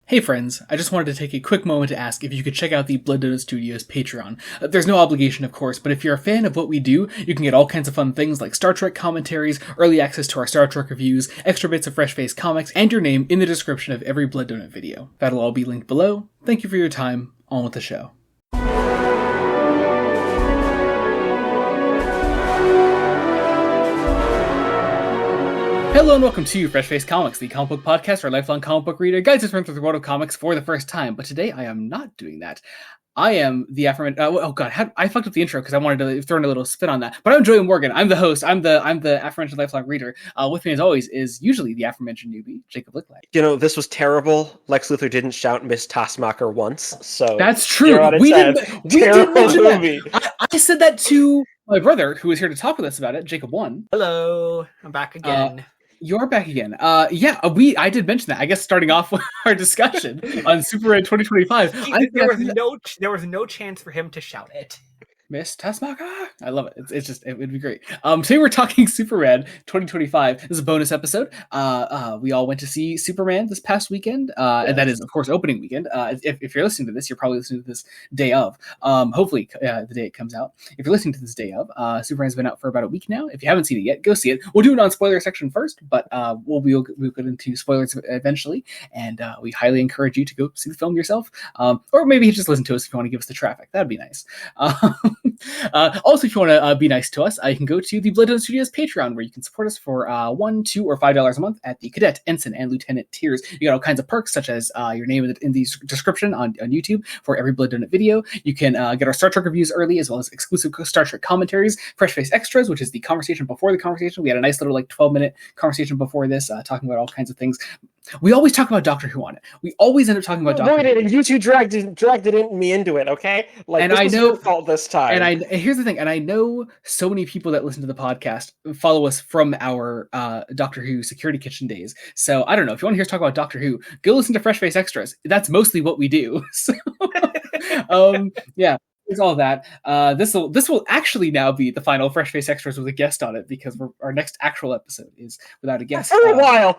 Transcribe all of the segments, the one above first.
Hey friends, I just wanted to take a quick moment to ask if you could check out the Blood Donut Studios Patreon. There's no obligation, of course, but if you're a fan of what we do, you can get all kinds of fun things like Star Trek commentaries, early access to our Star Trek reviews, extra bits of fresh-faced comics, and your name in the description of every Blood Donut video. That'll all be linked below. Thank you for your time. On with the show. Hello and welcome to Fresh Face Comics, the comic book podcast where a lifelong comic book reader guides us through the world of comics for the first time. But today I am not doing that. I am the aforementioned. I fucked up the intro because I wanted to throw in a little spin on that. But I'm Joey Morgan. I'm the host. I'm the aforementioned lifelong reader. With me as always is usually the aforementioned newbie, Jacob Licklider. You know, this was terrible. Lex Luthor didn't shout Miss Taskmacher once, so that's true. We did mention that. I said that to my brother, who is here to talk with us about it, Jacob 1. Hello, I'm back again. You're back again. I did mention that. I guess starting off with our discussion on Superman 2025. There was no chance for him to shout it. Miss Taskmacher? I love it. It would be great. Today we're talking Superman 2025. This is a bonus episode. We all went to see Superman this past weekend. Yes. And that is, of course, opening weekend. If you're listening to this, you're probably listening to this day of. Hopefully, the day it comes out. If you're listening to this day of, Superman's been out for about a week now. If you haven't seen it yet, go see it. We'll do it on spoiler section first, but we'll get into spoilers eventually. And we highly encourage you to go see the film yourself. Or maybe just listen to us if you want to give us the traffic. That'd be nice. Also, if you want to be nice to us, you can go to the Blood Donut Studios Patreon, where you can support us for $1, $2, or $5 a month at the Cadet, Ensign, and Lieutenant tiers. You got all kinds of perks, such as your name in the description on YouTube for every Blood Donut video. You can get our Star Trek reviews early, as well as exclusive Star Trek commentaries, Fresh Face Extras, which is the conversation before the conversation. We had a nice little 12-minute conversation before this, talking about all kinds of things. We always talk about Doctor Who on it. We always end up talking about Doctor Who. And you two dragged me into it, okay? And this was your fault this time. And here's the thing, and I know so many people that listen to the podcast follow us from our Doctor Who Security Kitchen days. So I don't know, if you want to hear us talk about Doctor Who, go listen to Fresh Face Extras. That's mostly what we do. So, yeah. It's all that. This will actually now be the final Fresh Face Extras with a guest on it, because our next actual episode is without a guest. For a while.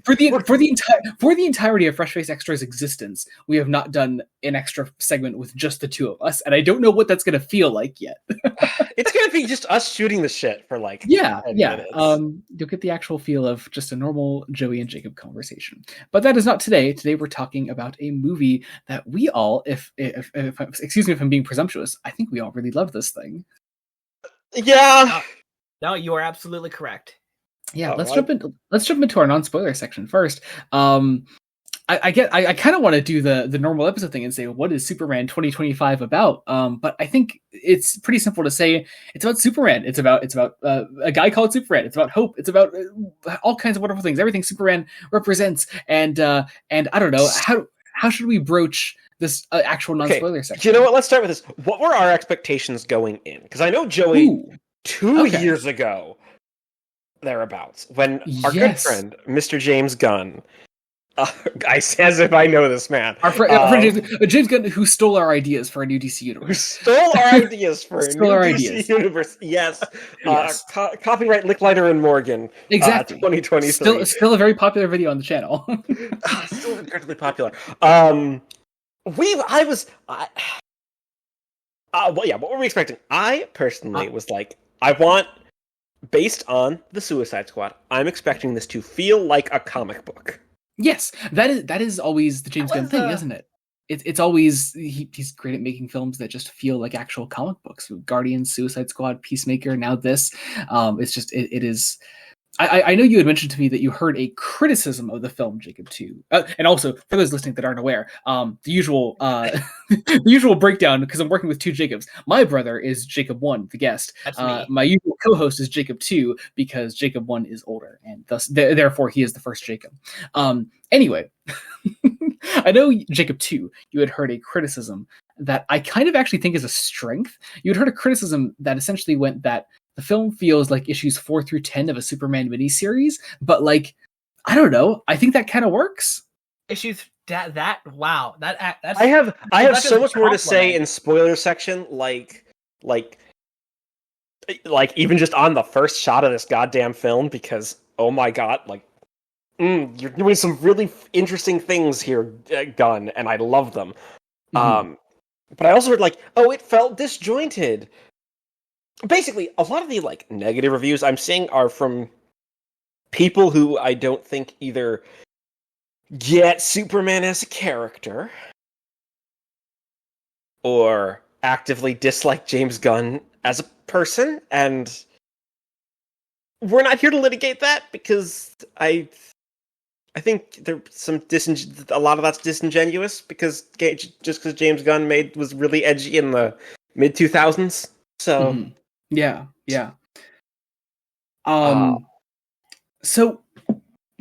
For the entirety of Fresh Face Extras' existence, we have not done an extra segment with just the two of us, and I don't know what that's going to feel like yet. It's going to be just us shooting the shit for 10 minutes. You'll get the actual feel of just a normal Joey and Jacob conversation. But that is not today. Today we're talking about a movie that we all, if excuse me if I'm being presumptuous, I think we all really love this thing. Yeah. No, you are absolutely correct. Yeah, let's jump into our non-spoiler section first. I kind of want to do the normal episode thing and say, what is Superman 2025 about? But I think it's pretty simple to say it's about Superman. It's about a guy called Superman. It's about hope. It's about all kinds of wonderful things. Everything Superman represents. And I don't know, how should we broach this actual non-spoiler section? You know what? Let's start with this. What were our expectations going in? Because I know Joey, 2 years ago, thereabouts, when our good friend, Mr. James Gunn, as if I know this man. Our friend James Gunn, who stole our ideas for a new DC universe. Who stole our ideas for a new DC universe. Yes. Yes. Copyright Licklider and Morgan. Exactly. 2023. Still a very popular video on the channel. Still incredibly popular. What were we expecting? I personally was like, based on the Suicide Squad, I'm expecting this to feel like a comic book. Yes, that is always the James Gunn thing, isn't it? It's always he's great at making films that just feel like actual comic books. Guardians, Suicide Squad, Peacemaker, now this. It's just it is. I know you had mentioned to me that you heard a criticism of the film, Jacob 2. And also, for those listening that aren't aware, the usual the usual breakdown, because I'm working with two Jacobs. My brother is Jacob 1, the guest. That's me. My usual co-host is Jacob 2, because Jacob 1 is older, and thus therefore he is the first Jacob. Anyway, I know, Jacob 2, you had heard a criticism that I kind of actually think is a strength. You had heard a criticism that essentially went that the film feels like issues 4 through 10 of a Superman miniseries, but I don't know. I think that kind of works. Issues wow. That's I have so much more to say in spoiler section, like even just on the first shot of this goddamn film, because oh my god, You're doing some really interesting things here, Gunn, and I love them. But I also heard it felt disjointed. Basically, a lot of the negative reviews I'm seeing are from people who I don't think either get Superman as a character or actively dislike James Gunn as a person, and we're not here to litigate that because I think there's a lot of that's disingenuous because just because James Gunn was really edgy in the mid 2000s. So yeah. So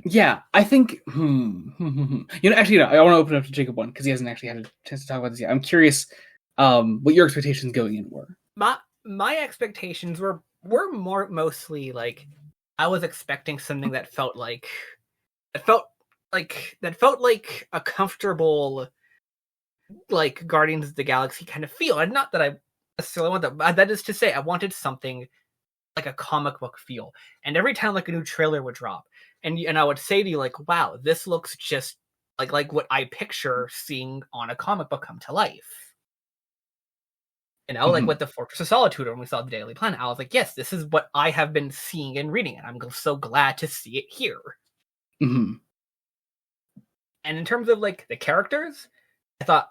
yeah, I think I want to open it up to Jacob one because he hasn't actually had a chance to talk about this yet. I'm curious what your expectations going in were. My expectations were mostly I was expecting something that felt like a comfortable Guardians of the Galaxy kind of feel. And not that I necessarily want that. That is to say, I wanted something like a comic book feel. And every time a new trailer would drop, and I would say to you wow, this looks just like what I picture seeing on a comic book come to life. With the Fortress of Solitude, when we saw the Daily Planet, I was like, yes, this is what I have been seeing and reading, and I'm so glad to see it here. And in terms of the characters, I thought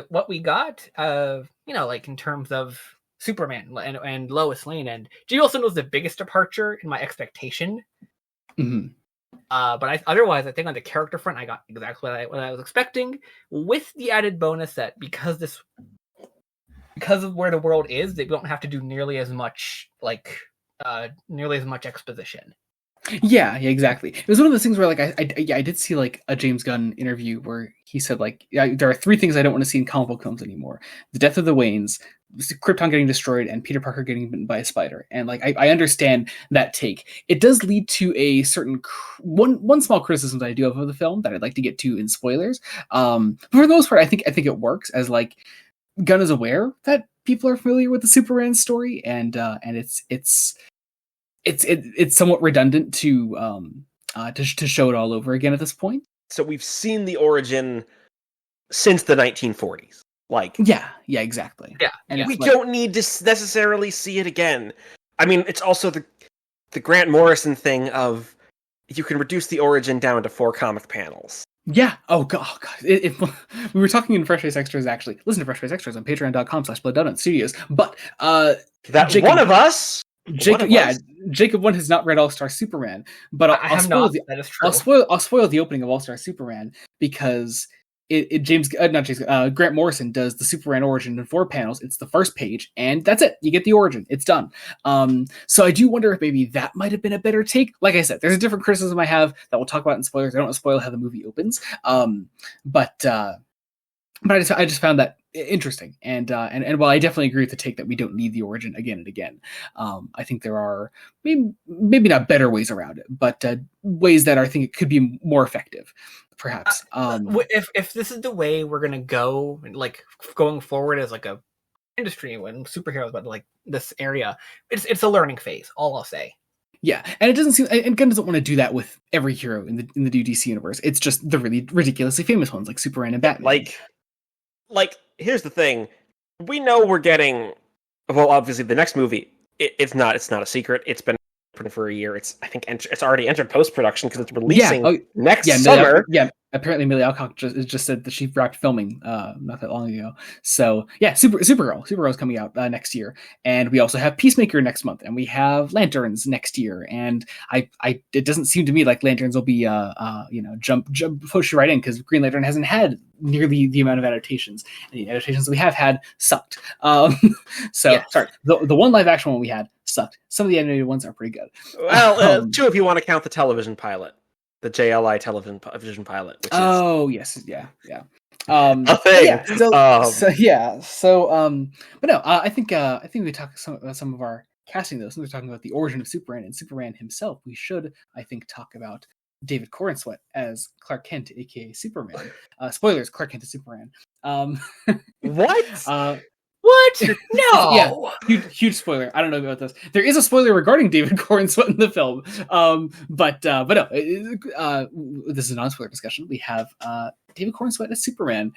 what we got, in terms of Superman and Lois Lane, and G. Wilson was the biggest departure in my expectation. But otherwise, I think on the character front, I got exactly what I was expecting, with the added bonus that because of where the world is, they don't have to do nearly as much exposition. Yeah, exactly. It was one of those things where I did see a James Gunn interview where he said there are three things I don't want to see in comic book films anymore: the death of the Waynes, Krypton getting destroyed, and Peter Parker getting bitten by a spider. And I understand that take. It does lead to a certain one small criticism that I do have of the film that I'd like to get to in spoilers. But for the most part, I think it works as Gunn is aware that people are familiar with the Superman story, and it's somewhat redundant to show it all over again at this point. So we've seen the origin since the 1940s. Yeah, exactly. Yeah, and we don't need to necessarily see it again. I mean, it's also the Grant Morrison thing of you can reduce the origin down to 4 comic panels. Yeah. Oh god. We were talking in Fresh Face Extras. Actually, listen to Fresh Face Extras on Patreon.com/BloodDonut Studios. But Jacob, one of us. Jacob 1 has not read All Star Superman, but I'll spoil the opening of All Star Superman because Grant Morrison does the Superman origin in 4 panels. It's the first page, and that's it. You get the origin. It's done. So I do wonder if maybe that might have been a better take. Like I said, there's a different criticism I have that we'll talk about in spoilers. I don't want to spoil how the movie opens. But I just found that interesting, and while I definitely agree with the take that we don't need the origin again and again, I think there are maybe not better ways around it, but ways that I think it could be more effective, perhaps. If this is the way we're gonna go, going forward as a industry when superheroes, but this area, it's a learning phase. All I'll say. Yeah, and it doesn't seem, and Gunn doesn't want to do that with every hero in the DC universe. It's just the really ridiculously famous ones like Superman and Batman. Here's the thing: we know we're getting. Well, obviously, the next movie. It's not a secret. It's been open for a year. It's already entered post production because it's releasing next summer. Apparently Millie Alcock just said that she wrapped filming not that long ago. So yeah, Supergirl's coming out next year, and we also have Peacemaker next month, and we have Lanterns next year. And it doesn't seem to me like Lanterns will be jump push right in because Green Lantern hasn't had nearly the amount of adaptations, and the adaptations we have had sucked. Sorry, the one live action one we had sucked. Some of the animated ones are pretty good. Well, 2 if you want to count the television pilot. The JLI television pilot. Which yes, yeah. But no, I think we talk about some of our casting though. Since we're talking about the origin of Superman and Superman himself, we should, I think, talk about David Corenswet as Clark Kent, aka Superman. Spoilers: Clark Kent is Superman. What? What? No. Yeah, huge spoiler. I don't know about this. There is a spoiler regarding David Cornsweet in the film. But no, this is a non-spoiler discussion. We have David Cornsweet as Superman.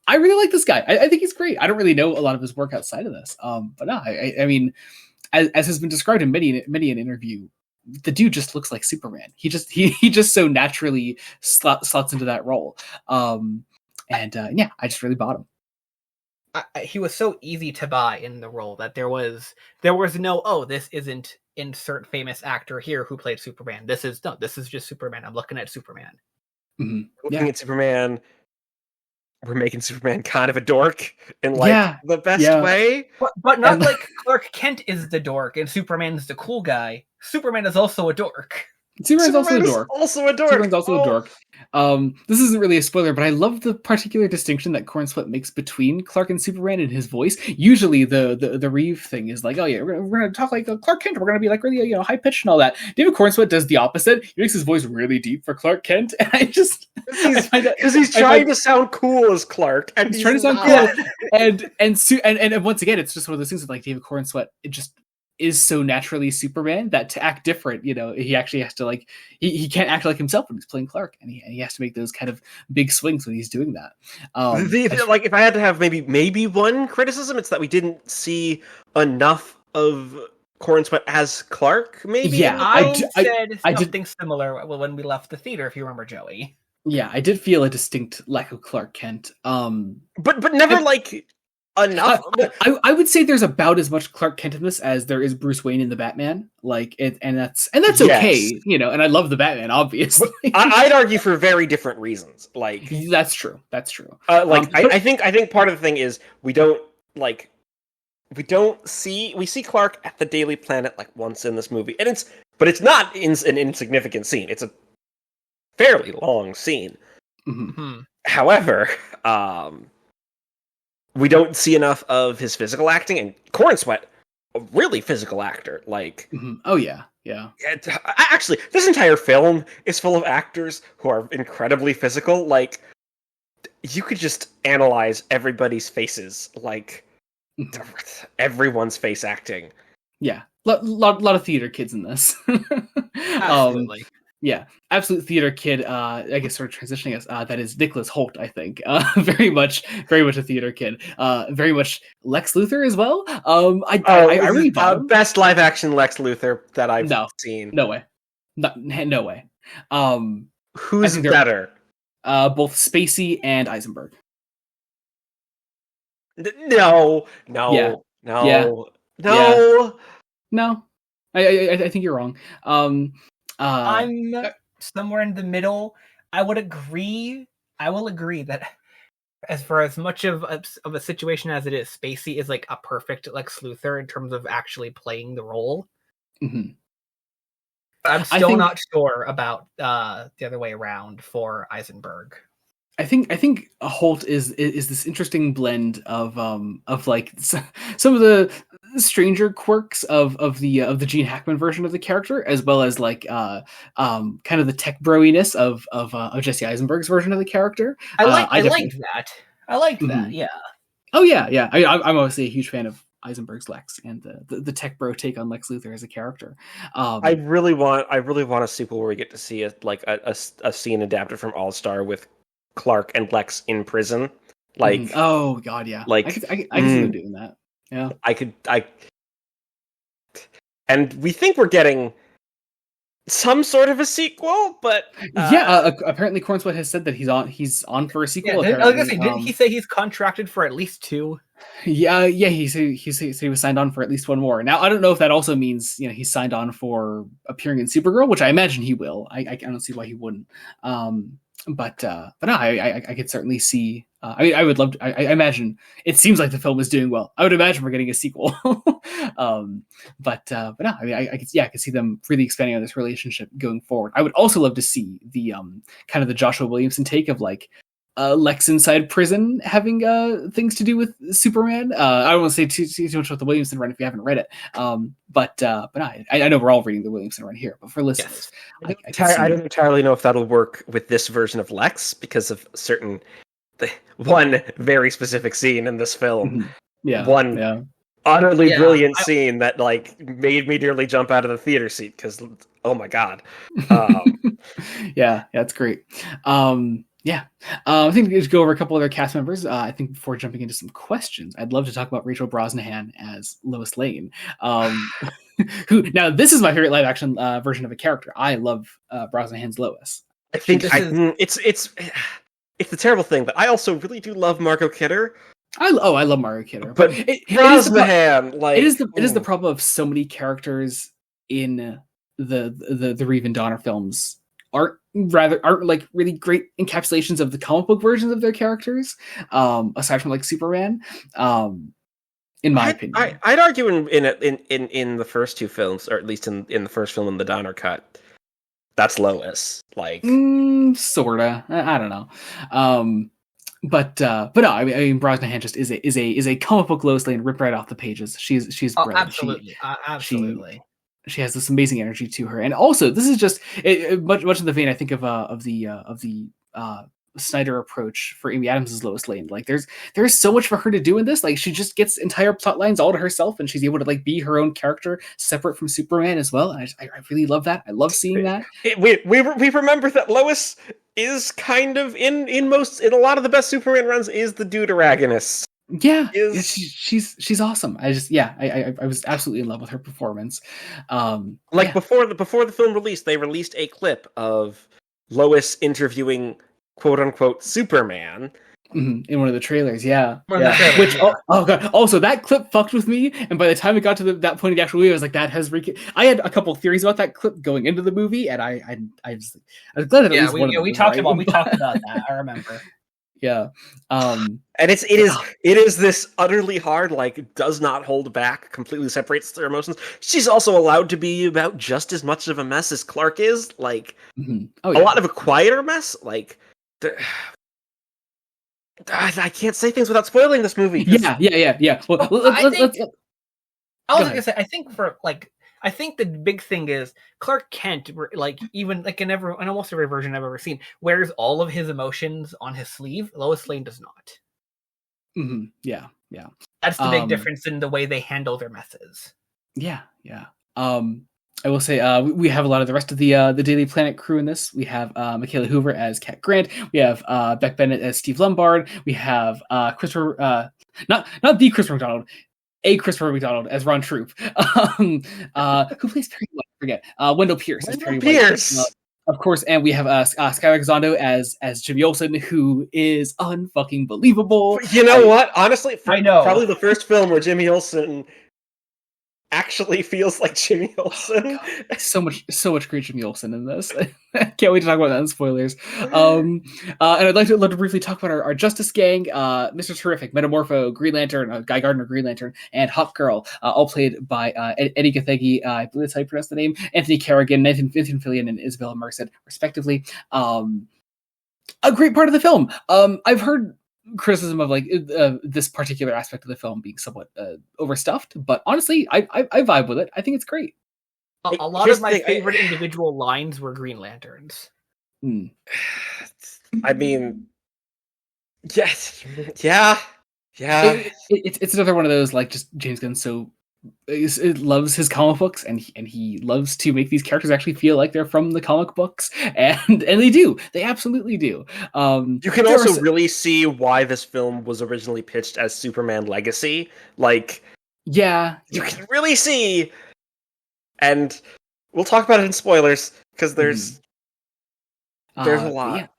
I really like this guy. I think he's great. I don't really know a lot of his work outside of this. But no, I mean, as has been described in many an interview, the dude just looks like Superman. He just so naturally slots into that role. Yeah, I just really bought him. He was so easy to buy in the role that there was no, this isn't insert famous actor here who played Superman. This is just Superman. I'm looking at Superman. Mm-hmm. Looking at Superman. We're making Superman kind of a dork in the best way. But not like Clark Kent is the dork and Superman's the cool guy. Superman is also a dork. Superman's also a dork. Superman's also a dork. This isn't really a spoiler, but I love the particular distinction that Cornsweet makes between Clark and Superman in his voice. Usually the Reeve thing is like, oh yeah, we're gonna talk like Clark Kent. We're gonna be like really high pitched and all that. David Cornsweet does the opposite. He makes his voice really deep for Clark Kent, and because he's trying to sound cool as Clark, and he's trying to sound cool. And once again, it's just one of those things that like David Cornsweet, it just is so naturally Superman that to act different, he actually has to he can't act like himself when he's playing Clark, and he has to make those kind of big swings when he's doing that. If I had to have maybe one criticism, it's that we didn't see enough of Cornsweet as Clark. Maybe I said something similar when we left the theater. If you remember, Joey. Yeah, I did feel a distinct lack of Clark Kent. But never enough. I would say there's about as much Clark Kent in this as there is Bruce Wayne in the Batman. And that's okay, and I love the Batman, obviously. I'd argue for very different reasons. That's true. I think part of the thing is we see Clark at the Daily Planet once in this movie, and it's not an insignificant scene. It's a fairly long scene. Mm-hmm. However, we don't see enough of his physical acting, and Cornsweet, a really physical actor. Oh yeah. Actually, this entire film is full of actors who are incredibly physical. You could just analyze everybody's faces, everyone's face acting. Yeah, lot of theater kids in this. Absolutely. Yeah, absolute theater kid. I guess sort of transitioning us. That is Nicholas Hoult. I think very much a theater kid. Very much Lex Luthor as well. I really best live action Lex Luthor that I've seen. No way. No way. Who's better? Both Spacey and Eisenberg. No. I think you're wrong. I'm somewhere in the middle. I will agree that as for as much of a situation as it is, Spacey is a perfect Lex Luthor in terms of actually playing the role. Mm-hmm. I'm still not sure about the other way around for Eisenberg. I think Holt is this interesting blend of some of the stranger quirks of the Gene Hackman version of the character, as well as kind of the tech broiness of Jesse Eisenberg's version of the character. I liked that. Yeah. Oh yeah. I'm obviously a huge fan of Eisenberg's Lex and the tech bro take on Lex Luthor as a character. I really want a sequel where we get to see a scene adapted from All Star with Clark and Lex in prison. Oh god, yeah. I can see them doing that. Yeah. And we think we're getting some sort of a sequel, but apparently Cornsweet has said that he's on for a sequel. Didn't he say he's contracted for at least 2? Yeah. He said he was signed on for at least 1 more. Now I don't know if that also means he's signed on for appearing in Supergirl, which I imagine he will. I don't see why he wouldn't. But no, I could certainly see. I would love to. I imagine it seems like the film is doing well. I would imagine we're getting a sequel. But no, I could see them really expanding on this relationship going forward. I would also love to see the kind of the Joshua Williamson take of Lex inside prison having things to do with Superman. I don't want to say too much about the Williamson run if you haven't read it. But no, I know we're all reading the Williamson run here, but for listeners, yes. I don't entirely know if that'll work with this version of Lex because of one very specific scene in this film. one utterly brilliant scene that like made me nearly jump out of the theater seat because oh my god. Yeah, it's great. I think we should go over a couple other cast members. I think before jumping into some questions, I'd love to talk about Rachel Brosnahan as Lois Lane. Who now this is my favorite live action version of a character. I love Brosnahan's Lois. I think it's the terrible thing, but I also really do love Margot Kidder. I love Margot Kidder, but Brosnahan, it is the problem of so many characters in the Reeve and Donner films aren't like really great encapsulations of the comic book versions of their characters, aside from like Superman. In my opinion, I'd argue in the first two films, or at least in the first film in the Donner cut, that's Lois. Like, sorta. I don't know. But no, I mean, Brosnahan just is a comic book Lois Lane ripped right off the pages. She's brilliant. Absolutely. She has this amazing energy to her, and also this is just much in the vein I think of the Snyder approach for Amy Adams' Lois Lane. Like there's so much for her to do in this. Like she just gets entire plot lines all to herself, and she's able to like be her own character separate from Superman as well. And I really love that. I love seeing that. We remember that Lois is kind of in a lot of the best Superman runs is the deuteragonist. Yeah, she's awesome. I was absolutely in love with her performance. Before the film released, they released a clip of Lois interviewing quote unquote Superman in one of the trailers. Which oh god, also that clip fucked with me. And by the time it got to that point of the actual movie, I was like, I had a couple of theories about that clip going into the movie, and I was glad that we talked about that. I remember. Yeah. And it is this utterly hard, like does not hold back, completely separates their emotions. She's also allowed to be about just as much of a mess as Clark is, like a lot of a quieter mess. Like I can't say things without spoiling this movie. Yeah. Well, let's I was gonna say, I think the big thing is Clark Kent, like even like in almost every version I've ever seen, wears all of his emotions on his sleeve. Lois Lane does not. Mm-hmm. Yeah. That's the big difference in the way they handle their messes. Yeah. I will say we have a lot of the rest of the Daily Planet crew in this. We have Michaela Hoover as Kat Grant. We have Beck Bennett as Steve Lombard. We have Christopher, not the Christopher McDonald, a Christopher McDonald as Ron Troop, who plays Perry White. I forget. Wendell Pierce as Perry White. Of course, and we have Skylar Zondo as Jimmy Olsen, who is unfucking believable. You know what? Honestly, I know probably the first film where Jimmy Olsen actually feels like Jimmy Olsen. Oh, so much great Jimmy Olsen in this. Can't wait to talk about that in spoilers. And I'd love to briefly talk about our Justice Gang, Mr. Terrific, Metamorpho, Green Lantern, Guy Gardner, Green Lantern, and Hawk Girl, all played by Eddie Gathegi, I believe that's how you pronounce the name, Anthony Carrigan, Nathan Fillion, and Isabella Merced, respectively. A great part of the film. I've heard criticism of like this particular aspect of the film being somewhat overstuffed, but honestly, I vibe with it. I think it's great. A lot of my favorite individual lines were Green Lanterns. I mean, yes, yeah. It's another one of those like just James Gunn it loves his comic books, and he loves to make these characters actually feel like they're from the comic books, and they absolutely do. You can also really see why this film was originally pitched as Superman Legacy. Like, you can really see, and we'll talk about it in spoilers because there's a lot.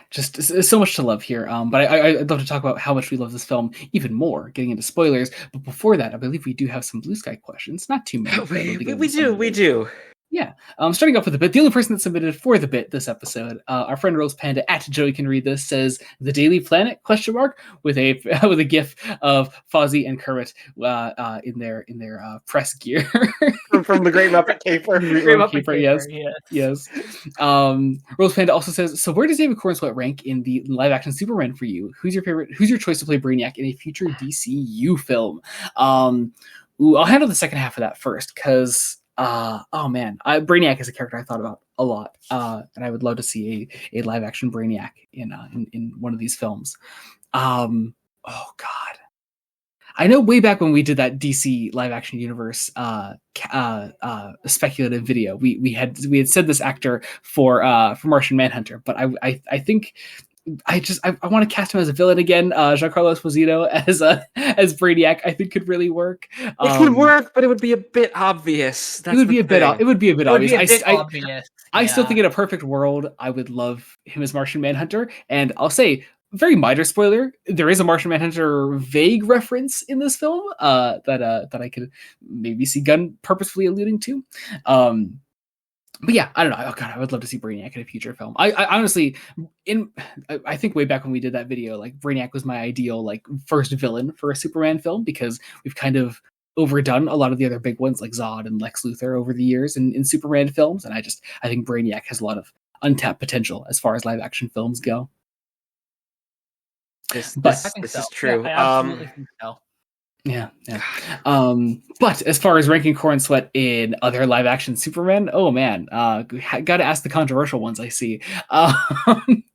Just so much to love here. But I'd love to talk about how much we love this film even more, getting into spoilers. But before that, I believe we do have some Blue Sky questions. Not too many. We do. Yeah. Starting off with the bit, the only person that submitted for the bit this episode, our friend Rose Panda at Joey Can Read This says the Daily Planet ? With a gif of Fozzie and Kermit in their press gear from the Great Muppet Caper. Yes. Rose Panda also says, so where does David Cornswet rank in the live action Superman for you? Who's your choice to play Brainiac in a future DCU film? I'll handle the second half of that first because Brainiac is a character I thought about a lot, and I would love to see a live action Brainiac in one of these films. Oh God. I know way back when we did that DC live action universe speculative video, we had said this actor for Martian Manhunter, but I think I want to cast him as a villain again. Giancarlo Esposito as Brainiac, I think could really work. It could work, but it would be a bit obvious. It would be a bit obvious. I still think in a perfect world, I would love him as Martian Manhunter, and I'll say, very minor spoiler, there is a Martian Manhunter vague reference in this film that I could maybe see Gunn purposefully alluding to. But yeah, I don't know. Oh God, I would love to see Brainiac in a future film. I honestly, I think way back when we did that video, like Brainiac was my ideal like first villain for a Superman film, because we've kind of overdone a lot of the other big ones like Zod and Lex Luthor over the years in Superman films, and I think Brainiac has a lot of untapped potential as far as live action films go. This is true. Yeah, I absolutely think so. Yeah. But as far as ranking Corn Sweat in other live action Superman, oh man, got to ask the controversial ones. I see. I don't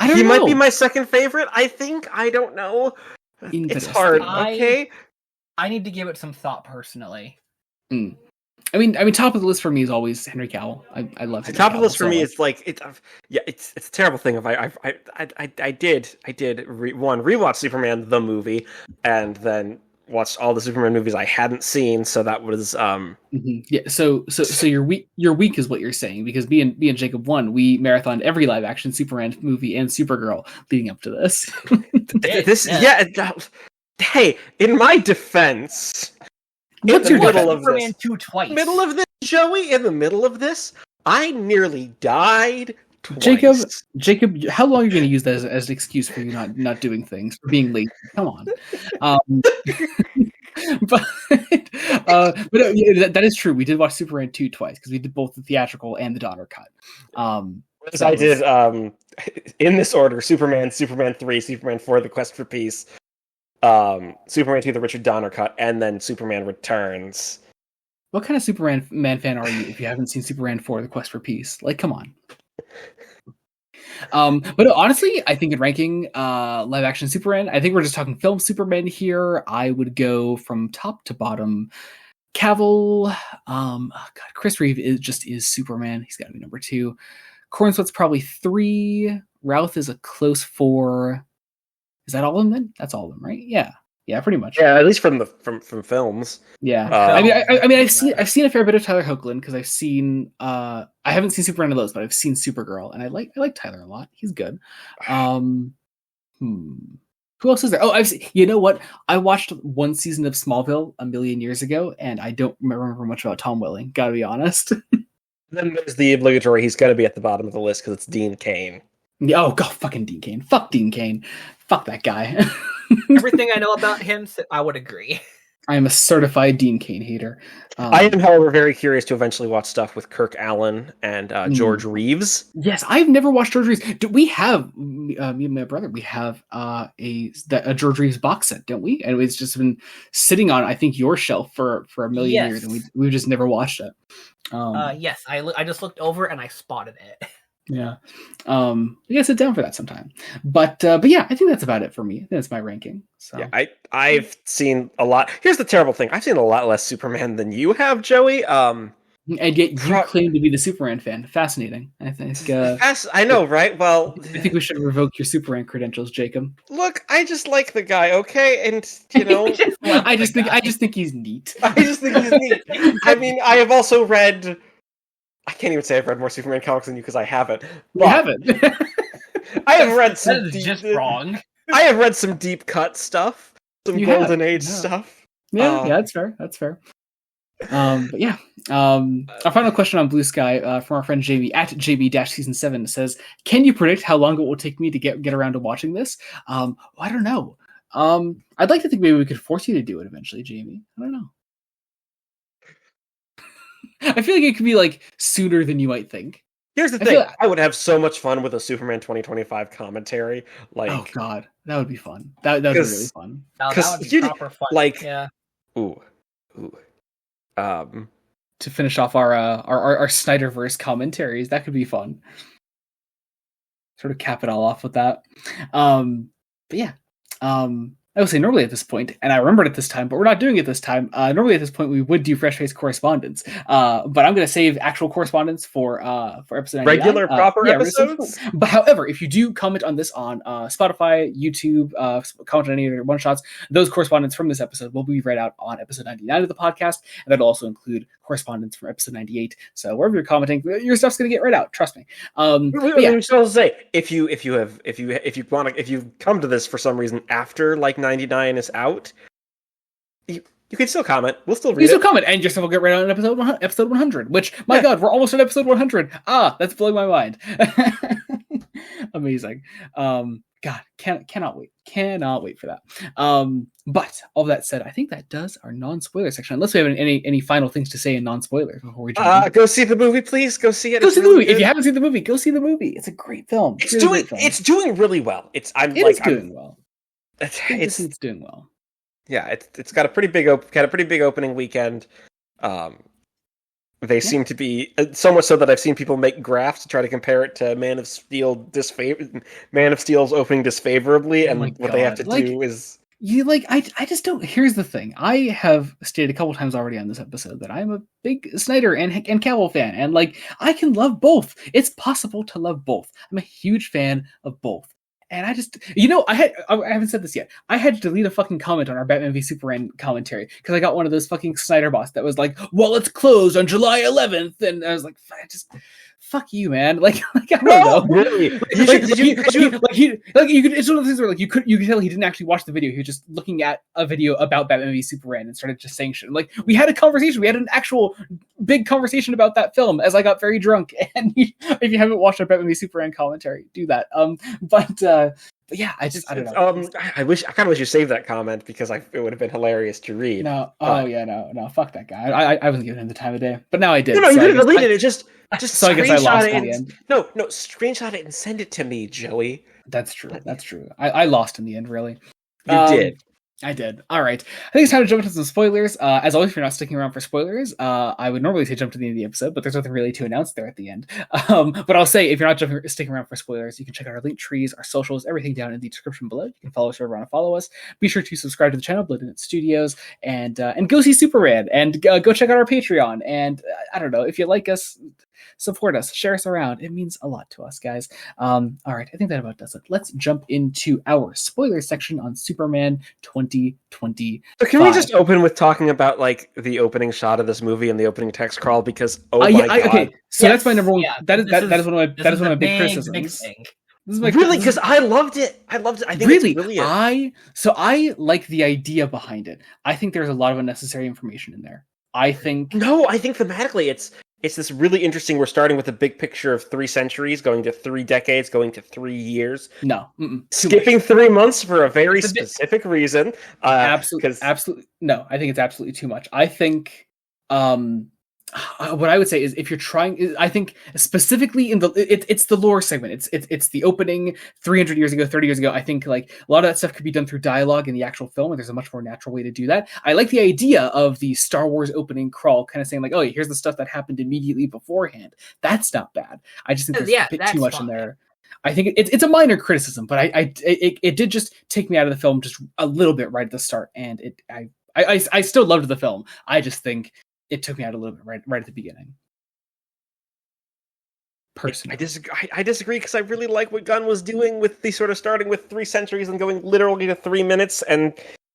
know. He might be my second favorite. I think. I don't know. It's hard. Okay. I need to give it some thought personally. I mean, top of the list for me is always Henry Cavill. I love Henry top Cavill of the list for so me much. is like it's a terrible thing. If I did rewatch Superman the movie, and then watched all the Superman movies I hadn't seen. So that was Yeah. So your week is what you're saying, because me and Jacob we marathoned every live action Superman movie and Supergirl leading up to this. Hey, in my defense. What's your middle of Superman 2 twice? Middle of this, Joey. In the middle of this, I nearly died twice. Jacob, how long are you going to use that as an excuse for you not doing things, for being late? Come on. But that is true. We did watch Superman 2 twice, because we did both the theatrical and the Donner cut. I did in this order: Superman 3, Superman 4, The Quest for Peace, Superman 2, the Richard Donner cut, and then Superman Returns. What kind of Superman fan are you if you haven't seen Superman 4, The Quest for Peace? Like, come on. But honestly, I think in ranking live action Superman, I think we're just talking film Superman here. I would go from top to bottom. Cavill, Chris Reeve is Superman. He's got to be number 2. Cornsweat's probably 3. Routh is a close 4. Is that all of them then? That's all of them, right? Yeah, pretty much. Yeah, at least from films. Yeah, I mean, I've seen a fair bit of Tyler Hoechlin, because I've seen I haven't seen Super None of those, but I've seen Supergirl, and I like Tyler a lot. He's good. Who else is there? Oh, you know what? I watched one season of Smallville a million years ago, and I don't remember much about Tom Welling. Gotta be honest. Then there's the obligatory. He's got to be at the bottom of the list because it's Dean Cain. Oh God, fucking Dean Cain. Fuck Dean Cain. Fuck that guy. Everything I know about him, I would agree. I am a certified Dean Cain hater. I am, however, very curious to eventually watch stuff with Kirk Allen and George Reeves. Yes, I've never watched George Reeves. We have me and my brother. We have a George Reeves box set, don't we? And it's just been sitting on, I think, your shelf for a million years, and we've just never watched it. Yes, I just looked over and I spotted it. Yeah, I gotta sit down for that sometime. But yeah, I think that's about it for me. That's my ranking. So yeah, I've seen a lot. Here's the terrible thing: I've seen a lot less Superman than you have, Joey. And yet you claim to be the Superman fan. Fascinating. I think. I know, right? Well, I think we should revoke your Superman credentials, Jacob. Look, I just like the guy, okay? And you know, I just think he's neat. I just think he's neat. I mean, I have also read. I can't even say I've read more Superman comics than you because I haven't. You haven't. I have read some. That is just wrong. I have read some deep cut stuff, some Golden Age stuff. Yeah, that's fair. That's fair. But yeah, our final question on Blue Sky from our friend Jamie at JB-Season7 says, "Can you predict how long it will take me to get around to watching this?" I don't know. I'd like to think maybe we could force you to do it eventually, Jamie. I don't know. I feel like it could be like sooner than you might think. Here's the thing: I would have so much fun with a Superman 2025 commentary. Like, oh god, that would be fun. That would be really fun. That would be proper fun. Like, yeah. Ooh. To finish off our Snyderverse commentaries, that could be fun. Sort of cap it all off with that. But yeah, I would say normally at this point, and I remembered at this time, but we're not doing it this time. Normally at this point, we would do fresh face correspondence, but I'm going to save actual correspondence for episode 99. Regular proper episodes. But however, if you do comment on this on Spotify, YouTube, comment on any of your one shots, those correspondence from this episode will be read out on episode 99 of the podcast, and that'll also include correspondence from episode 98. So wherever you're commenting, your stuff's going to get read out. Trust me. Yeah. So I'll say if you come to this for some reason after like 99 is out, you can still comment. We'll still read it. You still comment, and your stuff will get read out in episode 100. Which, my God, we're almost at episode 100. That's blowing my mind. Amazing. God, cannot wait for that. But all that said, I think that does our non-spoiler section. Unless we have any final things to say in non-spoilers before we jump go see the movie, please. Go see it. Go see the movie. If you haven't seen the movie, go see the movie. It's a great film. It's doing really well. It's doing well. It's doing well. Yeah, it's got a pretty big opening weekend. They seem to be so much so that I've seen people make graphs to try to compare it to Man of Steel's opening disfavorably, and what they have to do is I just don't. Here's the thing: I have stated a couple times already on this episode that I'm a big Snyder and Cavill fan, and I can love both. It's possible to love both. I'm a huge fan of both. And I just, I haven't said this yet. I had to delete a fucking comment on our Batman v Superman commentary because I got one of those fucking Snyder bots that was like, well, it's closed on July 11th. And I was like, fuck you, man. I don't know. Really? It's one of those things where you could tell he didn't actually watch the video. He was just looking at a video about Batman v Superman and started just saying shit. We had a conversation. We had an actual big conversation about that film as I got very drunk. And if you haven't watched our Batman v Superman commentary, do that. But yeah, I don't know. I kind of wish you saved that comment because it would have been hilarious to read. No, fuck that guy. I wasn't giving him the time of day, but now I did. No, you could have deleted it. Just so I guess I lost in the end. No, screenshot it and send it to me, Joey. That's true. I lost in the end, really. You did. I did. All right. I think it's time to jump into some spoilers. As always, if you're not sticking around for spoilers, I would normally say jump to the end of the episode, but there's nothing really to announce there at the end. But I'll say, if you're not sticking around for spoilers, you can check out our link trees, our socials, everything down in the description below. You can follow us wherever you want to follow us. Be sure to subscribe to the channel, Blood Unit Studios, and go see Superman, and go check out our Patreon. And I don't know, if you like us, support us, share us around. It means a lot to us, guys. All right, I think that about does it. Let's jump into our spoiler section on Superman 2020. So can we just open with talking about the opening shot of this movie and the opening text crawl? Because my God. Okay, so that's my number one. Yeah, that is one of my big criticisms. Really, because I loved it. I think really, it's brilliant. I like the idea behind it. I think there's a lot of unnecessary information in there. I think thematically it's this really interesting. We're starting with a big picture of 3 centuries, going to 3 decades, going to 3 years. No, skipping 3 months for a very specific reason. Absolutely. No, I think it's absolutely too much. I think what I would say is, if you're trying, I think specifically in it's the lore segment. It's the opening 300 years ago, 30 years ago. I think a lot of that stuff could be done through dialogue in the actual film, and there's a much more natural way to do that. I like the idea of the Star Wars opening crawl, kind of saying oh, here's the stuff that happened immediately beforehand. That's not bad. I just think there's a bit too much in there. I think it's a minor criticism, but it did just take me out of the film just a little bit right at the start, and I still loved the film. I just think it took me out a little bit right at the beginning. Personally, I disagree because I really like what Gunn was doing with the sort of starting with 3 centuries and going literally to 3 minutes, and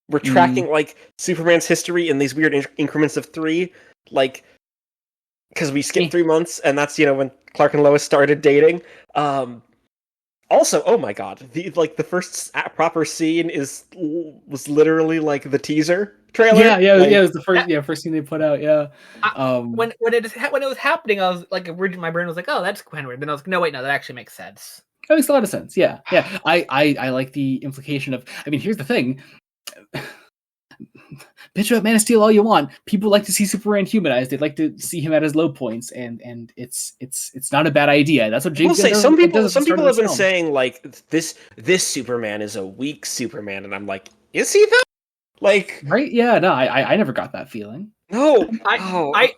we're tracking Superman's history in these weird increments of 3, because we skipped 3 months, and that's when Clark and Lois started dating. Also, oh my God, the first proper scene was literally the teaser trailer. It was the first scene they put out. Yeah. When it was happening, I was my brain was oh, that's Henry. Then I was like, no, wait, no, that actually makes sense. That makes a lot of sense. Yeah. I like the implication of. I mean, here's the thing. Bitch about Man of Steel all you want. People like to see Superman humanized. They'd like to see him at his low points, and it's not a bad idea. That's what James. Will say some people have been saying this Superman is a weak Superman, and I'm like, is he though? Right? Yeah. No, I never got that feeling. No, I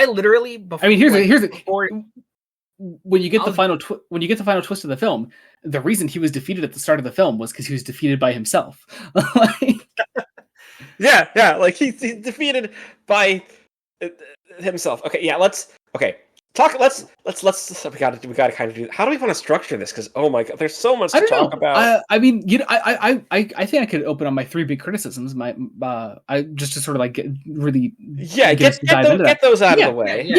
literally. Before, I mean, here's the when you get the final twist of the film, the reason he was defeated at the start of the film was because he was defeated by himself. Like, yeah, like he's defeated by himself. Okay, yeah, let's talk. Let's we gotta kind of do. How do we want to structure this? Because oh my god, there's so much to talk about. I mean, you know, I think I could open on my 3 big criticisms. I just to sort of like get those out of the way.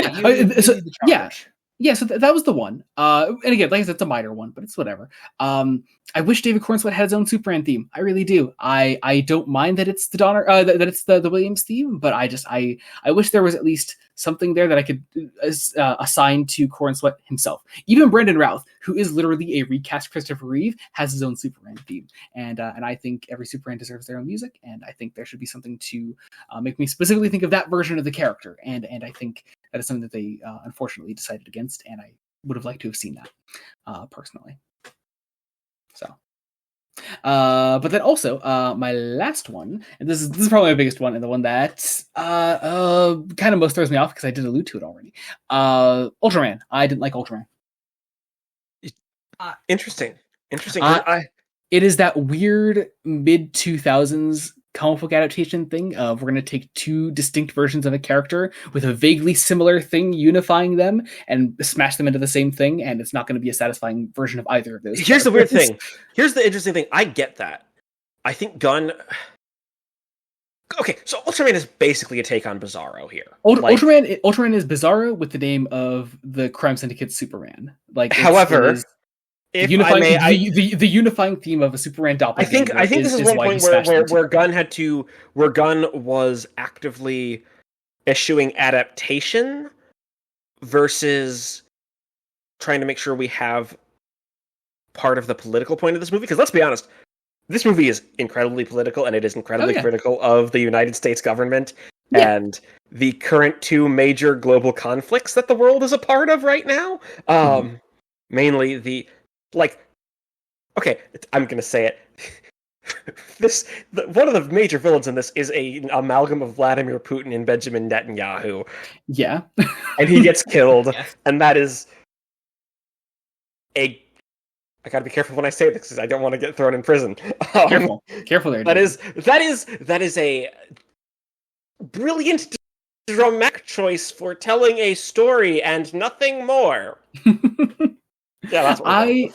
So that was the one. And again, like I said, it's a minor one, but it's whatever. I wish David Cornswet had his own Superman theme. I really do. I don't mind that it's the Donner, that it's the Williams theme, but I wish there was at least something there that I could assign to Cornswet himself. Even Brandon Routh, who is literally a recast Christopher Reeve, has his own Superman theme, and I think every Superman deserves their own music, and I think there should be something to make me specifically think of that version of the character, and I think that is something that they unfortunately decided against, and I would have liked to have seen that personally. So, but then also my last one, and this is probably my biggest one, and the one that kind of most throws me off because I did allude to it already. Ultraman. I didn't like Ultraman. Interesting. It is that weird mid 2000s comic book adaptation thing of we're going to take 2 distinct versions of a character with a vaguely similar thing unifying them and smash them into the same thing, and it's not going to be a satisfying version of either of those. Here's the weird thing. Here's the interesting thing. I get that. I think Gunn... Okay, so Ultraman is basically a take on Bizarro here. Ultraman is Bizarro with the name of the Crime Syndicate's Superman. However... The unifying theme of a Superman doppelganger. I think this is one point where Gunn was actively eschewing adaptation versus trying to make sure we have part of the political point of this movie. Because let's be honest, this movie is incredibly political, and it is incredibly critical of the United States government and the current 2 major global conflicts that the world is a part of right now. Mainly the... okay, I'm gonna say it. One of the major villains in this is an amalgam of Vladimir Putin and Benjamin Netanyahu. Yeah, and he gets killed, and that is I gotta be careful when I say this because I don't want to get thrown in prison. Careful there. That is a brilliant dramatic choice for telling a story and nothing more. Yeah, that's what I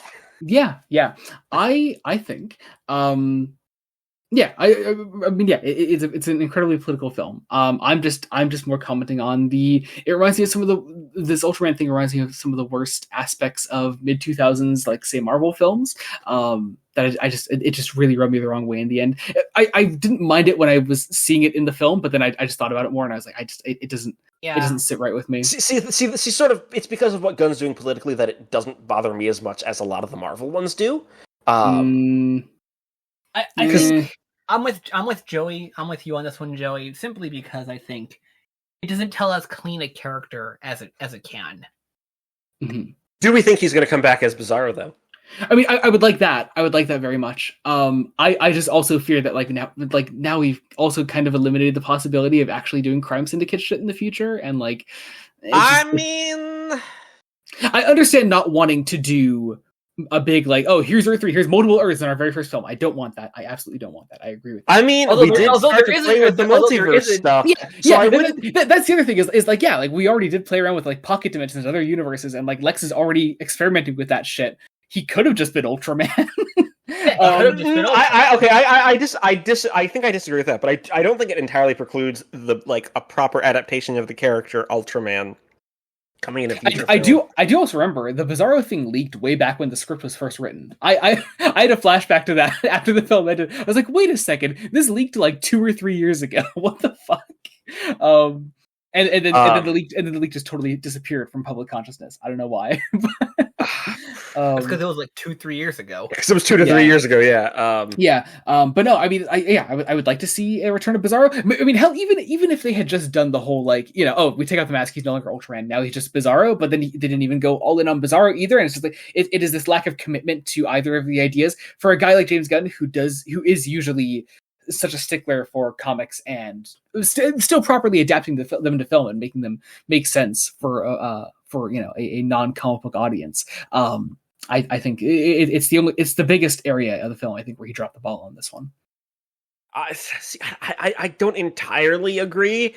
think. It's an incredibly political film. I'm just more commenting on it reminds me of this Ultraman thing reminds me of some of the worst aspects of mid 2000s, like say Marvel films. That it just really rubbed me the wrong way in the end. I didn't mind it when I was seeing it in the film, but then I just thought about it more and I was like, it doesn't sit right with me. See, sort of, it's because of what Gunn's doing politically that it doesn't bother me as much as a lot of the Marvel ones do. I'm with Joey. I'm with you on this one, Joey, simply because I think it doesn't tell as clean a character as it can. Mm-hmm. Do we think he's going to come back as Bizarro, though? I mean, I would like that. I would like that very much. I just also fear that now we've also kind of eliminated the possibility of actually doing Crime Syndicate shit in the future, and I understand not wanting to do a big here's Earth 3, here's multiple Earths in our very first film. I don't want that. I absolutely don't want that. I agree with you. I mean, we did start to play with the multiverse stuff. That's the other thing is we already did play around with pocket dimensions and other universes, and Lex is already experimenting with that shit. He could have just been Ultraman. I think I disagree with that, but I don't think it entirely precludes a proper adaptation of the character Ultraman coming in a future film. I do also remember the Bizarro thing leaked way back when the script was first written. I had a flashback to that after the film ended. I was like, wait a second, this leaked 2 or 3 years ago. What the fuck? And then the leak just totally disappeared from public consciousness. I don't know why. That's because it was 2-3 years ago. Because it was 2 to 3 years ago, yeah. But no, I mean, I would like to see a return of Bizarro. I mean, hell, even if they had just done the whole we take out the mask, he's no longer Ultraman, now he's just Bizarro. But then they didn't even go all in on Bizarro either, and it's just it is this lack of commitment to either of the ideas for a guy like James Gunn who is usually such a stickler for comics and still properly adapting them to film and making them make sense for a non-comic book audience. I think it's the biggest area of the film, I think, where he dropped the ball on this one. I don't entirely agree.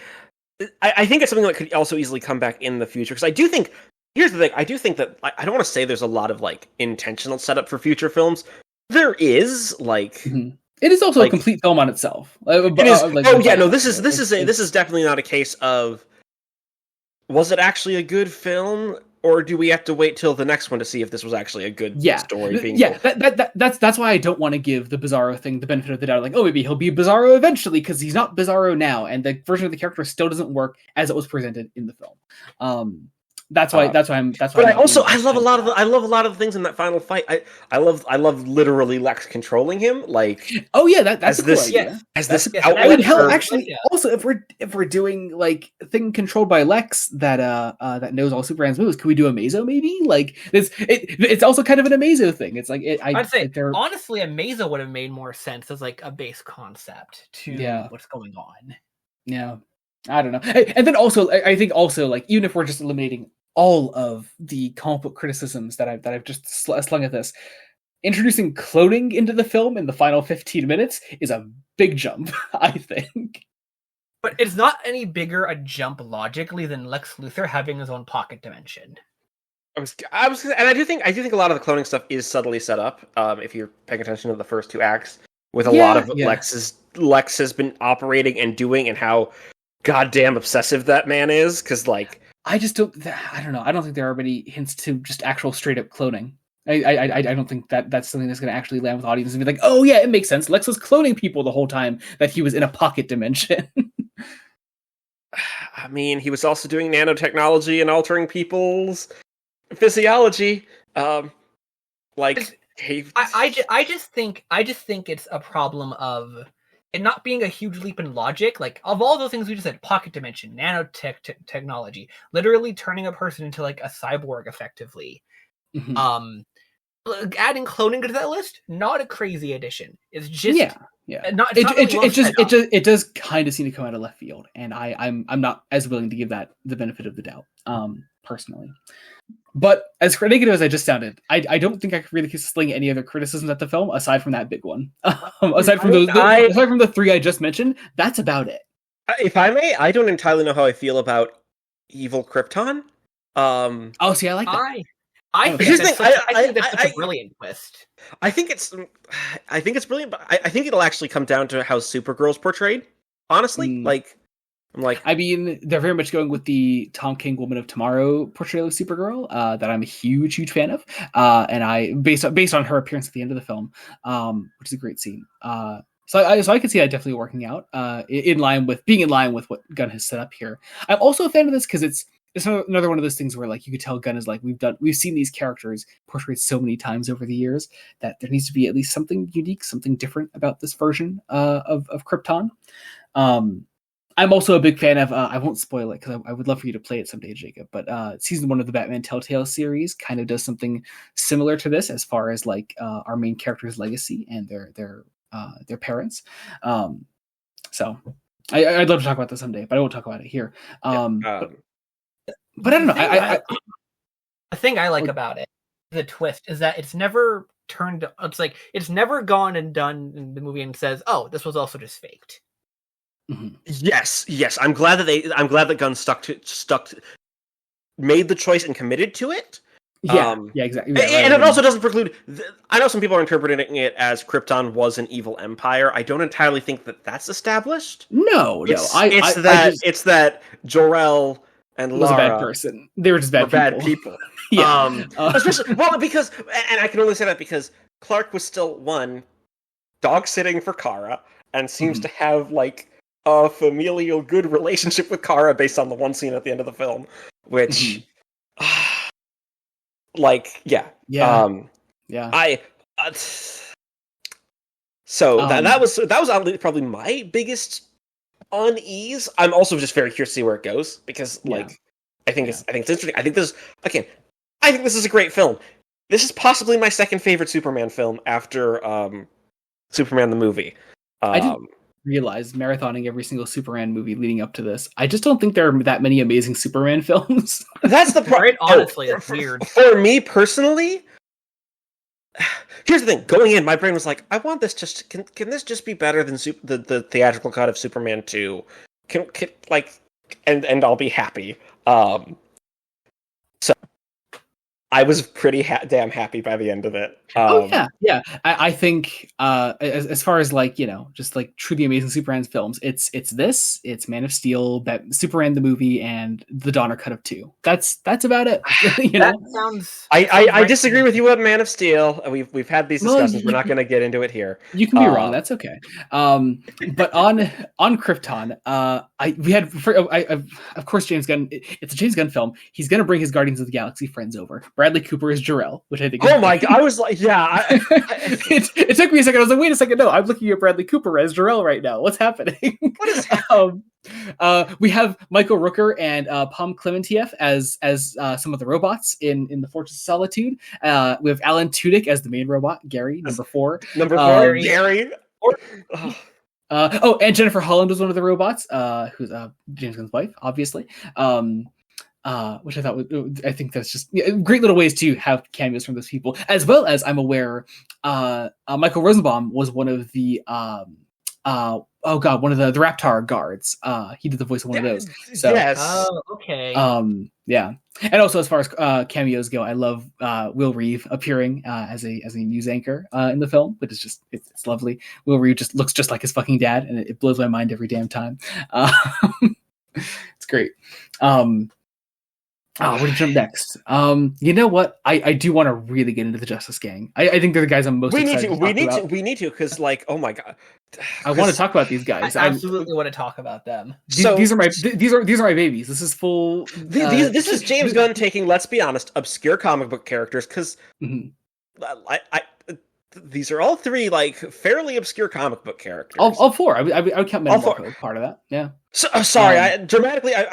I think it's something that could also easily come back in the future, because I do think, here's the thing, I do think that, I don't want to say there's a lot of like intentional setup for future films. There is, like, it is also a complete film on itself. It is. This is definitely not a case of, was it actually a good film, or do we have to wait till the next one to see if this was actually a good story being told? That's why I don't want to give the Bizarro thing the benefit of the doubt. Like, oh, maybe he'll be Bizarro eventually, because he's not Bizarro now, and the version of the character still doesn't work as it was presented in the film. That's why. I love a lot of the things in that final fight. I love literally Lex controlling him. Like, oh yeah, that's a cool idea. As this outlet. I mean, hell, actually, also if we're doing like thing controlled by Lex that knows all Superman's moves, could we do a Mazo maybe? Like it's also kind of an Amazo thing. It's like I'd say honestly, a Mazo would have made more sense as like a base concept to what's going on. Yeah, I don't know. And then also, I think also like even if we're just eliminating all of the comic book criticisms that I've just slung at this, introducing cloning into the film in the final 15 minutes is a big jump, I think. But it's not any bigger a jump logically than Lex Luthor having his own pocket dimension. I do think a lot of the cloning stuff is subtly set up. If you're paying attention to the first two acts, with a lot of Lex has been operating and doing, and how goddamn obsessive that man is, because like. I don't know. I don't think there are many hints to just actual straight up cloning. I don't think that's something that's going to actually land with audiences and be like, oh yeah, it makes sense. Lex was cloning people the whole time that he was in a pocket dimension. I mean, he was also doing nanotechnology and altering people's physiology. I just think it's a problem of it not being a huge leap in logic. Like, of all those things we just said, pocket dimension, nanotechnology, literally turning a person into like a cyborg effectively. Adding cloning to that list, not a crazy addition. It's just it does kind of seem to come out of left field, and I'm not as willing to give that the benefit of the doubt, personally. But as negative as I just sounded, I don't think I could really sling any other criticisms at the film aside from that big one. aside from the three I just mentioned, that's about it. If I may, I don't entirely know how I feel about evil Krypton. See, I like that. I think that's such a brilliant twist. I think it's brilliant, but I think it'll actually come down to how Supergirl's portrayed. Honestly, I mean, they're very much going with the Tom King Woman of Tomorrow portrayal of Supergirl, that I'm a huge fan of, and I based on her appearance at the end of the film, which is a great scene. So I can see that definitely working out, in line with what Gunn has set up here. I'm also a fan of this because it's another one of those things where like you could tell Gunn is like, we've seen these characters portrayed so many times over the years that there needs to be at least something unique, something different about this version of Krypton. I'm also a big fan of, I won't spoil it because I would love for you to play it someday, Jacob, but season 1 of the Batman Telltale series kind of does something similar to this as far as like our main character's legacy and their parents. So I'd love to talk about this someday, but I won't talk about it here. But I don't know. The thing I like about it, the twist, is that it's never turned. It's like it's never gone and done in the movie and says, "Oh, this was also just faked." Mm-hmm. Yes. I'm glad that Gunn made the choice and committed to it. Yeah, exactly. And it also doesn't preclude. I know some people are interpreting it as Krypton was an evil empire. I don't entirely think that that's established. No. It's that Jor-El and Lara was a bad person. They were just bad people. Yeah. Especially because, and I can only say that because Clark was still dog sitting for Kara and seems to have like a familial good relationship with Kara based on the one scene at the end of the film, which, that was probably my biggest unease. I'm also just very curious to see where it goes because, I think it's interesting. I think this is a great film. This is possibly my second favorite Superman film after Superman the movie. I didn't realize marathoning every single Superman movie leading up to this. I just don't think there are that many amazing Superman films. That's the part. Honestly, it's weird. For me personally, here's the thing. Going in, my brain was like, I want this just can this just be better than the theatrical cut of Superman 2? Can and I'll be happy. So I was pretty damn happy by the end of it. Yeah. I think as far as like, just like truly amazing Superman films, it's Man of Steel, Superman the movie, and the Donner cut of 2. That's about it. That sounds. I disagree with you on Man of Steel. We've had these discussions. We're not going to get into it here. You can be wrong. That's okay. But on Krypton, of course James Gunn. It's a James Gunn film. He's going to bring his Guardians of the Galaxy friends over. Bradley Cooper is Jor-El, which I think. Oh my god! I was like, yeah. It took me a second. I was like, wait a second. No, I'm looking at Bradley Cooper as Jor-El right now. What's happening? What is happening? We have Michael Rooker and Pom Klementieff as some of the robots in the Fortress of Solitude. We have Alan Tudyk as the main robot, Gary, number 4. Gary. And Jennifer Holland was one of the robots, who's James Gunn's wife, obviously. Which I think that's just great little ways to have cameos from those people, as well as I'm aware Michael Rosenbaum was one of the one of the Raptor guards. He did the voice of one of those. So, yes. Oh, okay. Yeah. And also as far as cameos go, I love Will Reeve appearing as a news anchor in the film, which is just it's lovely. Will Reeve just looks just like his fucking dad, and it blows my mind every damn time. It's great. Where to jump next? You know what? I do want to really get into the Justice Gang. I think they're the guys I'm most excited to talk about. We need to, because like, oh my god, I want to talk about these guys. I absolutely want to talk about them. These are my babies. This is full. This is James Gunn taking, let's be honest, obscure comic book characters, because these are all 3 like fairly obscure comic book characters. All 4. I would count Metamorpho as part of that. Yeah. So, sorry, I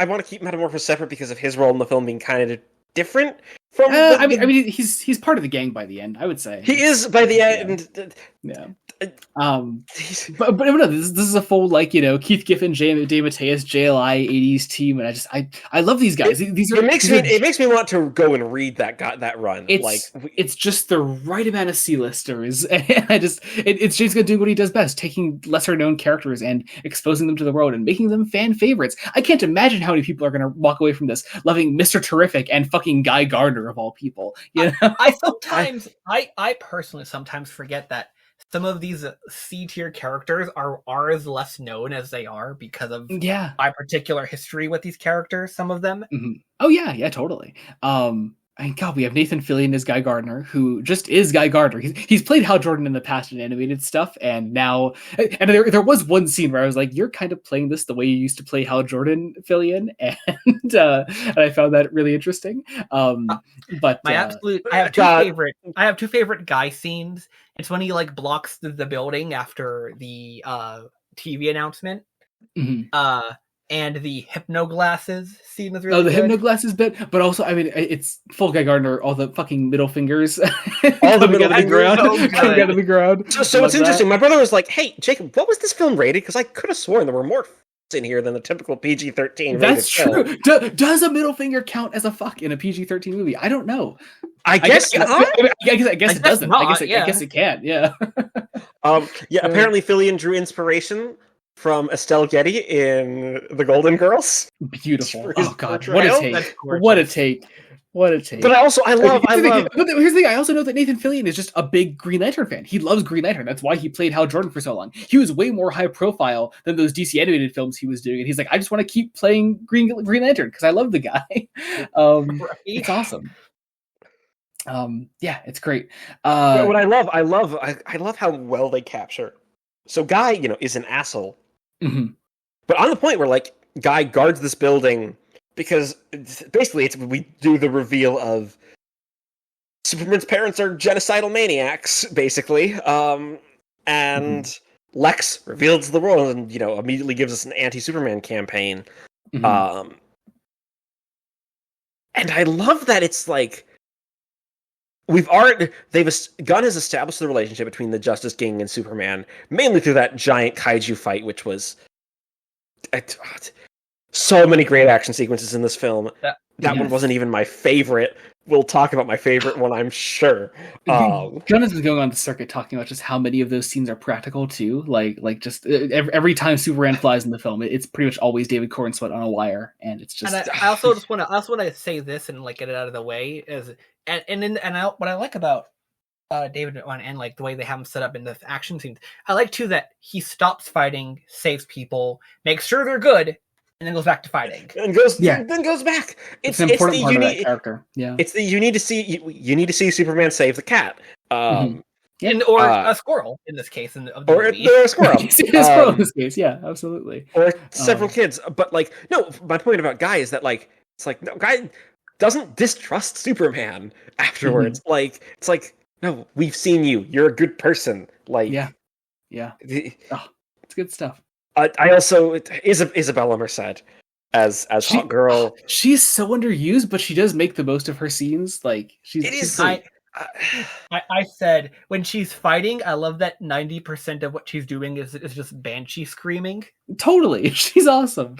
want to keep Metamorpho separate because of his role in the film being kind of different from. I mean, he's part of the gang by the end. I would say he is by the end. Yeah. But no, this is a full Keith Giffen, Dave Mateus, JLI 80s team, and I love these guys. It makes me want to go and read that run. It's just the right amount of C-listers, and it's James Gunn doing what he does best, taking lesser known characters and exposing them to the world and making them fan favorites. I can't imagine how many people are going to walk away from this loving Mr. Terrific and fucking Guy Gardner of all people. I personally sometimes forget that some of these C-tier characters are as less known as they are because of my particular history with these characters, some of them. Mm-hmm. Oh, yeah, totally. God, we have Nathan Fillion as Guy Gardner, who just is Guy Gardner. He's played Hal Jordan in the past in animated stuff, and now... And there was one scene where I was like, you're kind of playing this the way you used to play Hal Jordan, Fillion, and I found that really interesting. But I have two favorite Guy scenes. It's when he blocks the building after the TV announcement. Mm-hmm. And the hypno glasses scene is really the good. hypno glasses bit, but also, I mean, it's full Guy Gardner, all the fucking middle fingers. All the middle fingers. Coming out of the ground. So it's interesting. My brother was like, hey, Jacob, what was this film rated? Because I could have sworn there were more in here than the typical PG-13 That's true. Does a middle finger count as a fuck in a PG-13 movie? I don't know. I guess not. I guess it doesn't. Not, I guess it can. Yeah. Apparently Fillion drew inspiration from Estelle Getty in The Golden Girls. Beautiful. Oh god, what a take! What a take! What a take! But I love. But here's the thing: I also know that Nathan Fillion is just a big Green Lantern fan. He loves Green Lantern. That's why he played Hal Jordan for so long. He was way more high profile than those DC animated films he was doing, and he's like, I just want to keep playing Green Lantern because I love the guy. It's awesome. Yeah, it's great. What I love how well they capture. So Guy, is an asshole. Mm-hmm. But on the point where Guy guards this building because basically we do the reveal of Superman's parents are genocidal maniacs, basically, and Lex reveals to the world and immediately gives us an anti-Superman campaign, and I love that it's Gunn has established the relationship between the Justice Gang and Superman, mainly through that giant kaiju fight, which was So many great action sequences in this film. That one wasn't even my favorite. We'll talk about my favorite one, I'm sure. Jonas was going on the circuit talking about just how many of those scenes are practical too. Like just every time Superman flies in the film, it's pretty much always David Cornsweet on a wire, and it's just. And I also want to say this and like get it out of the way what I like about David and like the way they have him set up in the action scenes. I like too that he stops fighting, saves people, makes sure they're good, and then goes back to fighting. And then goes back. It's an important part of that character. Yeah. It's the you need to see Superman save the cat. Or a squirrel in this case, or a squirrel. A squirrel in this case, yeah, absolutely. Or several kids. But like, no, my point about Guy is that like it's like no, Guy doesn't distrust Superman afterwards. Like it's like, no, we've seen you. You're a good person. Like yeah. It's good stuff. I also Isabella Merced as Hot Girl. She's so underused, but she does make the most of her scenes. Like she's great. I said when she's fighting, I love that 90% of what she's doing is just banshee screaming. Totally, she's awesome.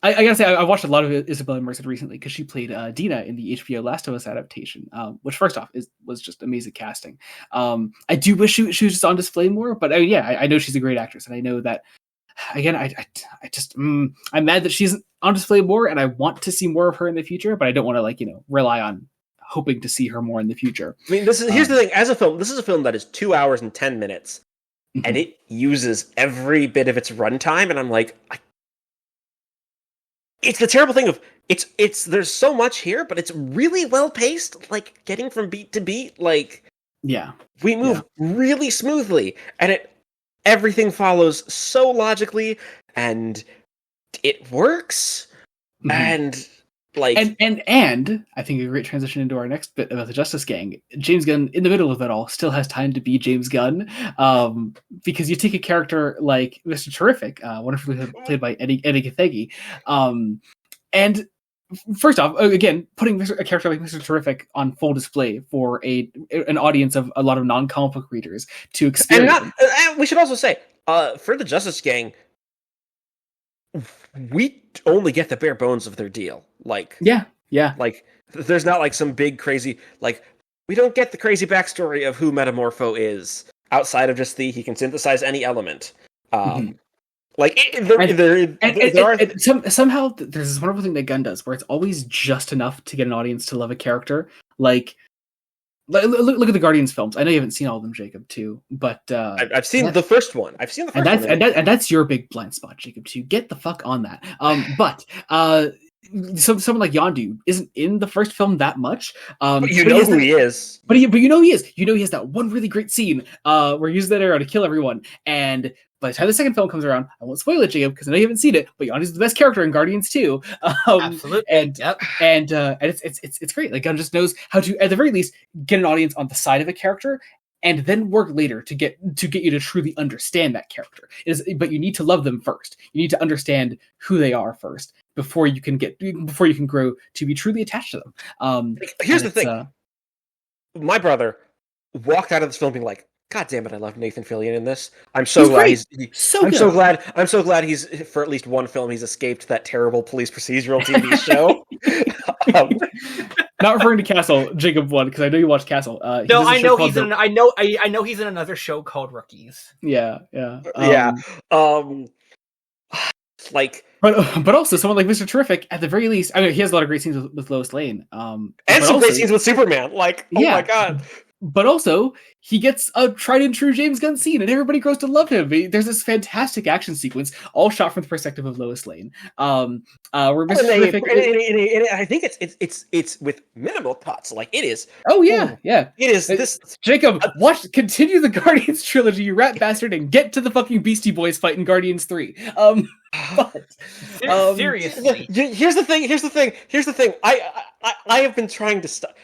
I gotta say, I watched a lot of Isabella Merced recently because she played Dina in the HBO Last of Us adaptation, which first off was just amazing casting. I do wish she was just on display more, but I know she's a great actress, and I know that. Again, I just I'm mad that she's on display more, and I want to see more of her in the future, but I don't want to rely on hoping to see her more in the future. I mean, here's the thing: as a film, this is a film that is 2 hours and 10 minutes, and it uses every bit of its runtime, and I'm like. It's the terrible thing of it's there's so much here, but it's really well paced, like getting from beat to beat. Like we move really smoothly, and everything follows so logically, and it works. And like and I think a great transition into our next bit about the Justice Gang. James Gunn, in the middle of it all, still has time to be James Gunn, because you take a character like Mr. Terrific, wonderfully played by Eddie Gathegi, and first off, again, putting a character like Mr. Terrific on full display for an audience of a lot of non-comic book readers to experience. And we should also say, for the Justice Gang, we only get the bare bones of their deal. Like, like there's not like some big crazy, like we don't get the crazy backstory of who Metamorpho is outside of just he can synthesize any element. Like somehow there's this wonderful thing that Gunn does where it's always just enough to get an audience to love a character. Like look at the Guardians films. I know you haven't seen all of them, Jacob, too, but I've seen the first one. I've seen the first one, and that's your big blind spot, Jacob. Too. Get the fuck on that. But someone like Yondu isn't in the first film that much. But you know who he is. But you know he is. You know he has that one really great scene where he uses that arrow to kill everyone. And by the time the second film comes around, I won't spoil it, Jacob, because I know you haven't seen it. But Yondu's the best character in Guardians 2. Absolutely. And it's great. Like Gunn just knows how to, at the very least, get an audience on the side of a character, and then work later to get you to truly understand that character. But you need to love them first. You need to understand who they are first before you can grow to be truly attached to them. Here's the thing: my brother walked out of this film being like, "God damn it, I love Nathan Fillion in this. I'm so glad I'm so glad he's for at least one film he's escaped that terrible police procedural TV show." Not referring to Castle, Jacob one, because I know you watched Castle. No, I know he's in. I know he's in another show called Rookies. Yeah. But also someone like Mr. Terrific, at the very least, I mean, he has a lot of great scenes with Lois Lane, and some great scenes with Superman. Like, oh my god. But also, he gets a tried and true James Gunn scene, and everybody grows to love him. There's this fantastic action sequence, all shot from the perspective of Lois Lane, where Mr. Terrific. I think it's with minimal cuts. Like it is. Oh yeah. It is this. Jacob, continue the Guardians trilogy, you rat bastard, and get to the fucking Beastie Boys fight in Guardians 3. Seriously. Here's the thing. I have been trying to stop.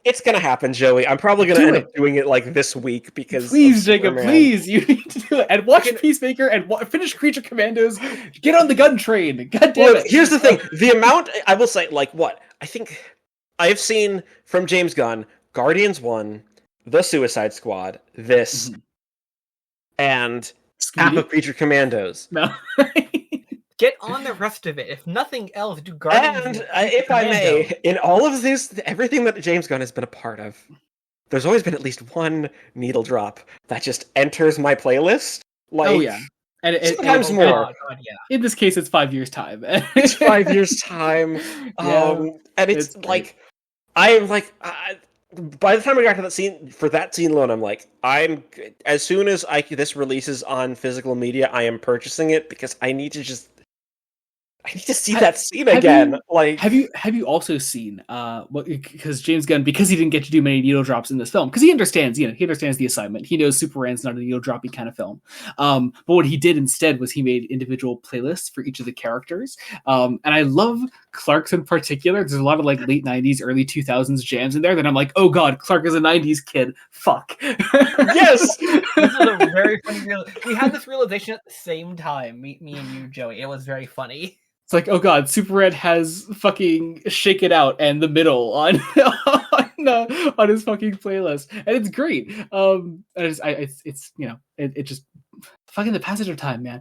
It's gonna happen, Joey. I'm probably gonna end up doing it like this week because please, Jacob, please, you need to do it and watch Peacemaker and finish Creature Commandos. Get on the gun train. God damn it. Here's the thing: the amount I will say, like what I think I have seen from James Gunn, Guardians 1, The Suicide Squad, this, and half of Creature Commandos. No. Get on the rest of it. If nothing else, do Guardians. And if I may, in all of this, everything that James Gunn has been a part of, there's always been at least one needle drop that just enters my playlist. Like, and sometimes more. God, yeah. In this case, it's 5 years time. It's 5 years time, and it's like I'm like. By the time I got to that scene, for that scene alone, I'm like, as soon as this releases on physical media, I am purchasing it because I need to see that scene again. Have you also seen because James Gunn, because he didn't get to do many needle drops in this film, because he understands the assignment. He knows Superman's not a needle droppy kind of film. But what he did instead was he made individual playlists for each of the characters. And I love Clark's in particular. There's a lot of like late 90s, early 2000s jams in there that I'm like, oh god, Clark is a 90s kid. Fuck. Yes. This is a very funny we had this realization at the same time, me and you, Joey. It was very funny. It's like, oh god, Superman has fucking Shake It Out and The Middle on his fucking playlist, and it's great. It just fucking the passage of time, man.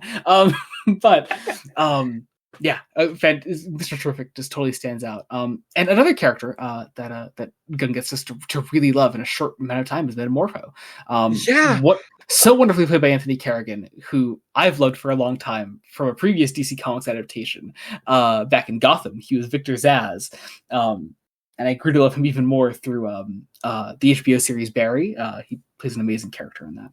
Mr. Terrific just totally stands out. And another character that Gunn gets us to really love in a short amount of time is Metamorpho. What so wonderfully played by Anthony Carrigan, who I've loved for a long time from a previous DC Comics adaptation back in Gotham. He was Victor Zsasz, and I grew to love him even more through the HBO series Barry. He plays an amazing character in that.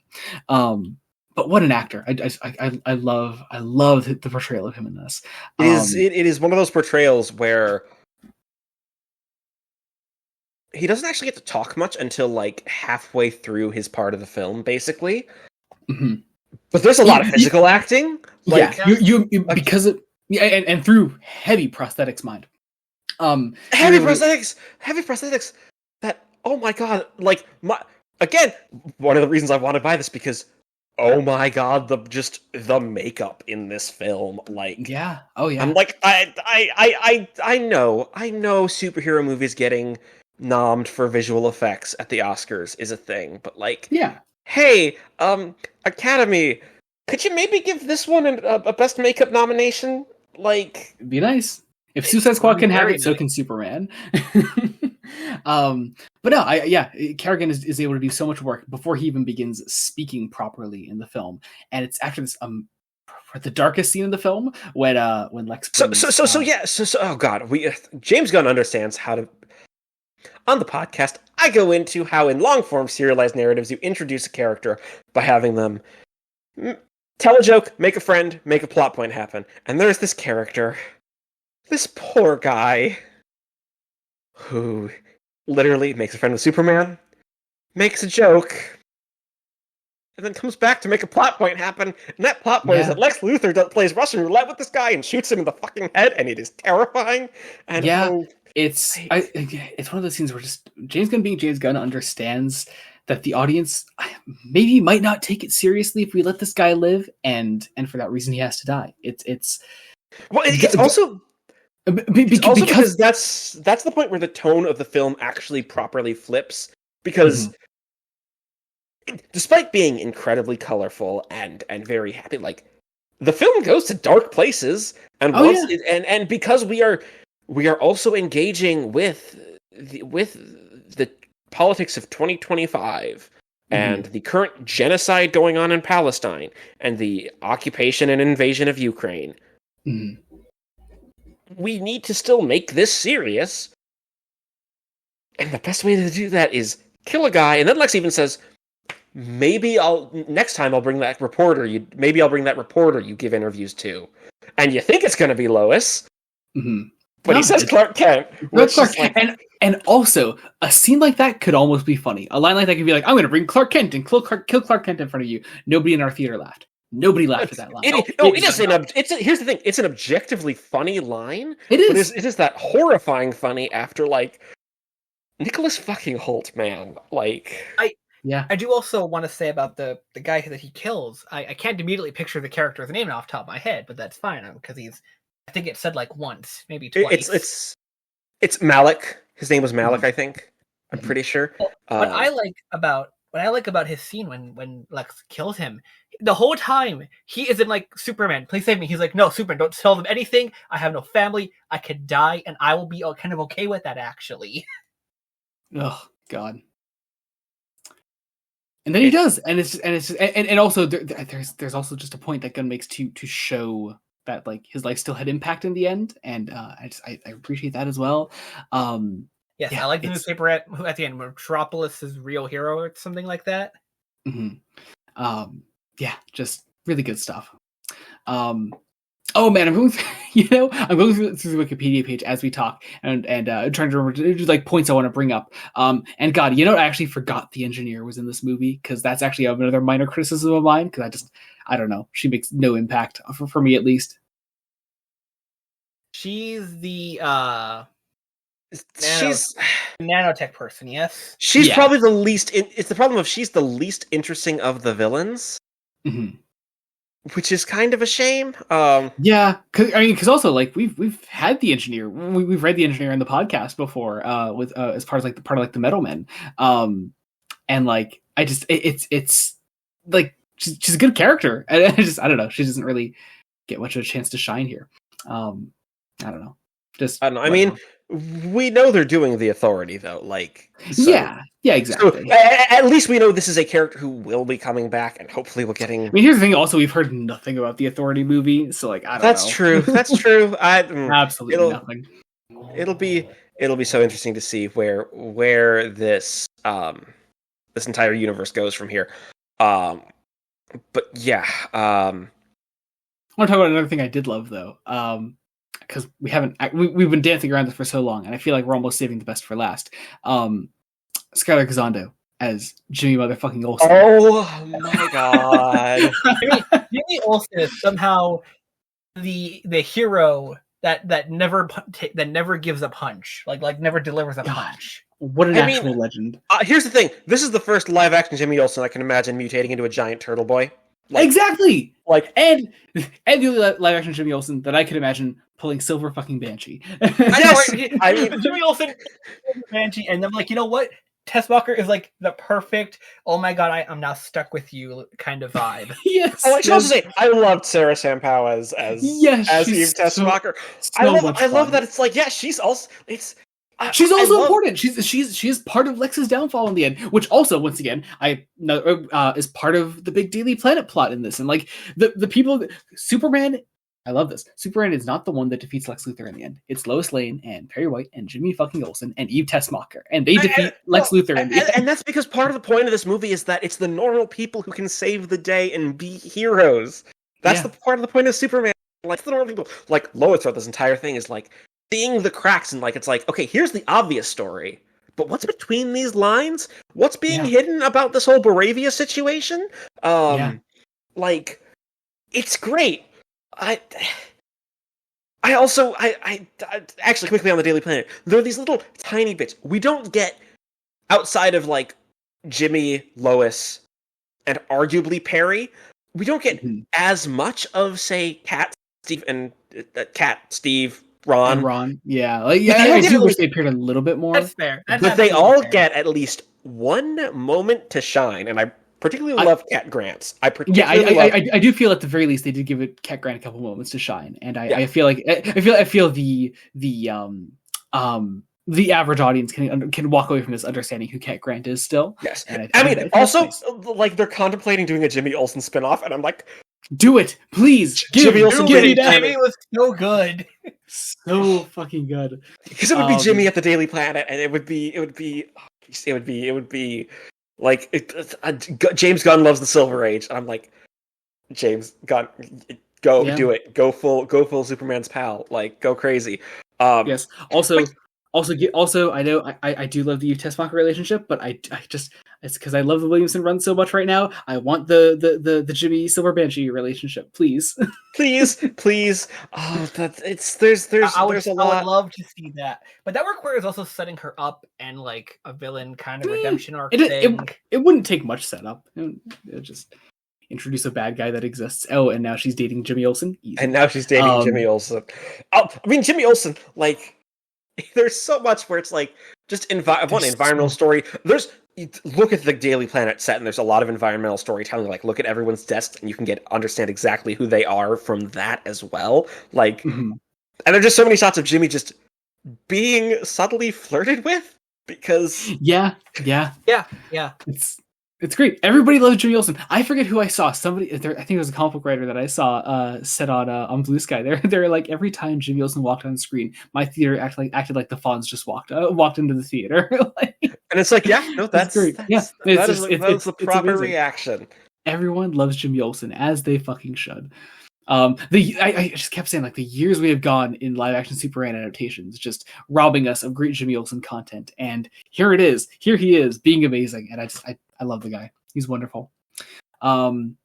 But what an actor! I love the portrayal of him in this. It is one of those portrayals where he doesn't actually get to talk much until like halfway through his part of the film, basically. Mm-hmm. But there's a lot of physical acting. Like, because it and through heavy prosthetics, mind. Heavy prosthetics. That, oh my god! Like, again, one of the reasons I want to buy this because, oh my god, the makeup in this film, like, I'm like, I know superhero movies getting nommed for visual effects at the Oscars is a thing, but like, hey, Academy, could you maybe give this one a best makeup nomination? Like, it'd be nice. If Suicide Squad can have it, so can Superman. But no, Carrigan is able to do so much work before he even begins speaking properly in the film, and it's after this the darkest scene in the film when Lex. Oh god, James Gunn understands how to. On the podcast, I go into how in long-form serialized narratives you introduce a character by having them tell a joke, make a friend, make a plot point happen, and there's this character. This poor guy who literally makes a friend with Superman, makes a joke, and then comes back to make a plot point happen. And that plot point is that Lex Luthor plays Russian roulette with this guy and shoots him in the fucking head, and it is terrifying. And it's one of those scenes where just James Gunn being James Gunn understands that the audience maybe might not take it seriously if we let this guy live, and for that reason he has to die. It's also because that's the point where the tone of the film actually properly flips, because despite being incredibly colorful and very happy, like, the film goes to dark places, and and because we are also engaging with the politics of 2025 and the current genocide going on in Palestine and the occupation and invasion of Ukraine. We need to still make this serious. And the best way to do that is kill a guy. And then Lex even says, next time I'll bring that reporter you give interviews to. And you think it's going to be Lois. But he says Clark Kent. And also, a scene like that could almost be funny. A line like that could be like, I'm going to bring Clark Kent and kill Clark Kent in front of you. Nobody in our theater laughed. Nobody laughed at that line. Here's the thing. It's an objectively funny line. It is. But it is that horrifying funny after, like, Nicholas fucking Hoult, man. Like, I do also want to say about the guy that he kills. I can't immediately picture the character's name off the top of my head, but that's fine because I think it's said like once, maybe twice. It's Malik. His name was Malik, I think. I'm pretty sure. What I like about what I like about his scene when Lex kills him, the whole time he isn't like, Superman, please save me. He's like, no, Superman, don't tell them anything. I have no family. I could die, and I will be kind of okay with that, actually. Oh God. And then he does, and also there's also just a point that Gunn makes to show that like his life still had impact in the end, and I appreciate that as well. Yes, yeah, I like the newspaper at the end, Metropolis is real hero or something like that. Mm-hmm. Yeah, just really good stuff. Oh man, I'm going through, I'm going through the Wikipedia page as we talk, and trying to remember like points I want to bring up. And God, I actually forgot the engineer was in this movie, because that's actually another minor criticism of mine, because I don't know, she makes no impact for me, at least. She's the she's nanotech person, yes. She's probably the least. It's the problem of she's the least interesting of the villains. Mm-hmm. Which is kind of a shame. Yeah, because also like we've had the engineer, we've read the engineer in the podcast before, with as part of the Metal Men, and like I just it's like she's a good character, and I don't know, she doesn't really get much of a chance to shine here. I don't know. I don't know. I mean, we know they're doing The Authority though, like so. Yeah, exactly. So, at least we know this is a character who will be coming back, and hopefully we're getting. I mean, here's the thing. Also, we've heard nothing about the Authority movie, so like I don't know. That's true. That's true. Absolutely nothing. It'll be so interesting to see where this this entire universe goes from here. But yeah. I want to talk about another thing I did love though. Because we've been dancing around this for so long, and I feel like we're almost saving the best for last. Skylar Gisondo as Jimmy motherfucking Olsen. Oh my God! Jimmy Olsen is somehow the hero that never gives a punch, like never delivers a punch. What an actual legend! Here's the thing: this is the first live action Jimmy Olsen I can imagine mutating into a giant turtle boy. Exactly. And the only live action Jimmy Olsen that I could imagine pulling Silver fucking Banshee. I mean, Jimmy Olsen, Banshee, and I'm like, you know what? Tessmacher is like the perfect, oh my God, I'm now stuck with you kind of vibe. Yes. Oh, I should also say, I loved Sarah Sampow as Eve Tessmacher. I love that it's like, yeah, she's also she's also important. She's part of Lex's downfall in the end, which also, once again, I know is part of the big Daily Planet plot in this. And like the people, Superman. I love this. Superman is not the one that defeats Lex Luthor in the end. It's Lois Lane and Perry White and Jimmy fucking Olsen and Eve Tessmacher, and they defeat Lex Luthor in the end. And that's because part of the point of this movie is that it's the normal people who can save the day and be heroes. That's the part of the point of Superman. Like the normal people, like Lois throughout this entire thing is like seeing the cracks, and like it's like, okay, here's the obvious story, but what's between these lines? What's being hidden about this whole Baravia situation? Like, it's great. I also actually quickly on the Daily Planet, there are these little tiny bits we don't get outside of like Jimmy, Lois, and arguably Perry. We don't get as much of, say, Cat, Steve, and Steve, Ron. And Ron, I do wish they appeared a little bit more. That's fair. But they all get at least one moment to shine, and I particularly love Cat Grant's. I do feel at the very least they did give it Cat Grant a couple moments to shine, and I feel like I feel the average audience can walk away from this understanding who Cat Grant is still. Yes, I mean also nice. Like they're contemplating doing a Jimmy Olsen spinoff, and I'm like, do it, please. Jimmy Olsen. Jimmy was so good, so fucking good. Because it would be Jimmy at the Daily Planet, and it would be like James Gunn loves the Silver Age, and I'm like, James Gunn, go do it, go full Superman's pal, like go crazy. Yes. Also, I know I do love the Eve Tessmacher relationship, but I just it's because I love the Williamson run so much right now. I want the Jimmy Silver Banshee relationship, please. please. Oh, there's a lot. I would love to see that, but that requires also setting her up and like a villain kind of redemption arc thing. It wouldn't take much setup. It just introduce a bad guy that exists. Oh, and now she's dating Jimmy Olsen. Easy. And now she's dating Jimmy Olsen. I mean, Jimmy Olsen, like. There's so much where it's like just environmental story. There's look at the Daily Planet set, and there's a lot of environmental storytelling. Like, look at everyone's desks, and you can understand exactly who they are from that as well. Like, and there are just so many shots of Jimmy just being subtly flirted with because yeah. It's great. Everybody loves Jimmy Olsen. I forget who I saw. Somebody, I think it was a comic book writer that I saw said on Blue Sky. They're like, every time Jimmy Olsen walked on screen, my theater acted like the Fonz just walked into the theater. And it's like, yeah, no, that's great. That is the proper reaction. Everyone loves Jimmy Olsen, as they fucking should. I just kept saying, like, the years we have gone in live action Superman adaptations, just robbing us of great Jimmy Olsen content, and here it is. Here he is, being amazing, and I love the guy. He's wonderful. One